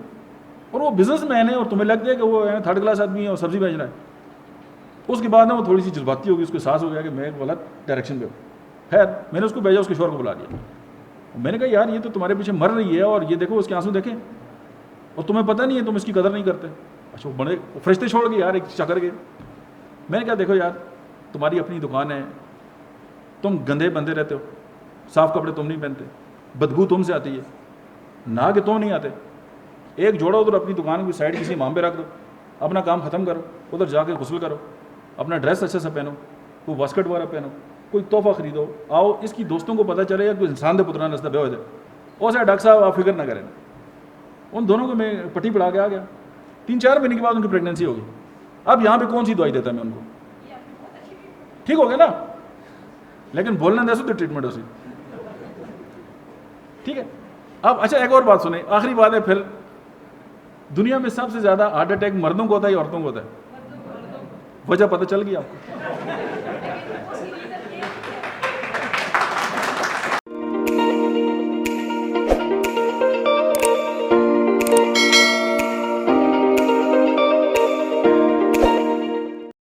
اور وہ بزنس مین ہے اور تمہیں لگتا ہے کہ وہ 3rd کلاس آدمی ہے اور سبزی بیچ رہا ہے. اس کے بعد نا وہ تھوڑی سی جذباتی ہوگی، اس کو احساس ہو گیا کہ میں ایک غلط ڈائریکشن پہ ہوں. خیر میں نے اس کو بھیجا، اس کے شوہر کو بلا لیا. میں نے کہا یار یہ تو تمہارے پیچھے مر رہی ہے اور یہ دیکھو اس کے آنسو دیکھیں، اور تمہیں پتہ نہیں ہے، تم اس کی قدر نہیں کرتے. اچھا وہ بڑے فرشتے چھوڑ گئے یار ایک چکر کے. میں نے کہا دیکھو یار تمہاری اپنی دکان ہے, تم گندے بندے رہتے ہو, صاف کپڑے تم نہیں پہنتے, بدبو تم سے آتی ہے, نہ کہ تم نہیں آتے, ایک جوڑا ادھر اپنی دکان کی سائڈ کسی امام پہ رکھ دو, اپنا کام ختم کرو, ادھر جا کے غسل کرو, اپنا ڈریس اچھے سے پہنو, کوئی واسکٹ وغیرہ پہنو, کوئی تحفہ خریدو, آؤ اس کی دوستوں کو پتہ چلے یا کوئی انسان دے پتران رستہ بے ہوئے تھے اور سے ڈاکٹر صاحب آپ فکر نہ کریں. ان دونوں کو میں پٹی پڑھا کے آ گیا, 3-4 مہینے کے بعد ان کی پریگنینسی ہوگی. اب یہاں پہ کون سی دوائی دیتا ہے میں ان کو, ٹھیک ہو گیا نا, لیکن بولنا دے سو ٹریٹمنٹ اسی, ٹھیک ہے. اب اچھا ایک اور بات سنیں, آخری بات ہے پھر, دنیا میں سب سے زیادہ ہارٹ اٹیک مردوں کو ہوتا ہے یا عورتوں کو ہوتا ہے؟ وجہ پتہ چل گئی آپ کو؟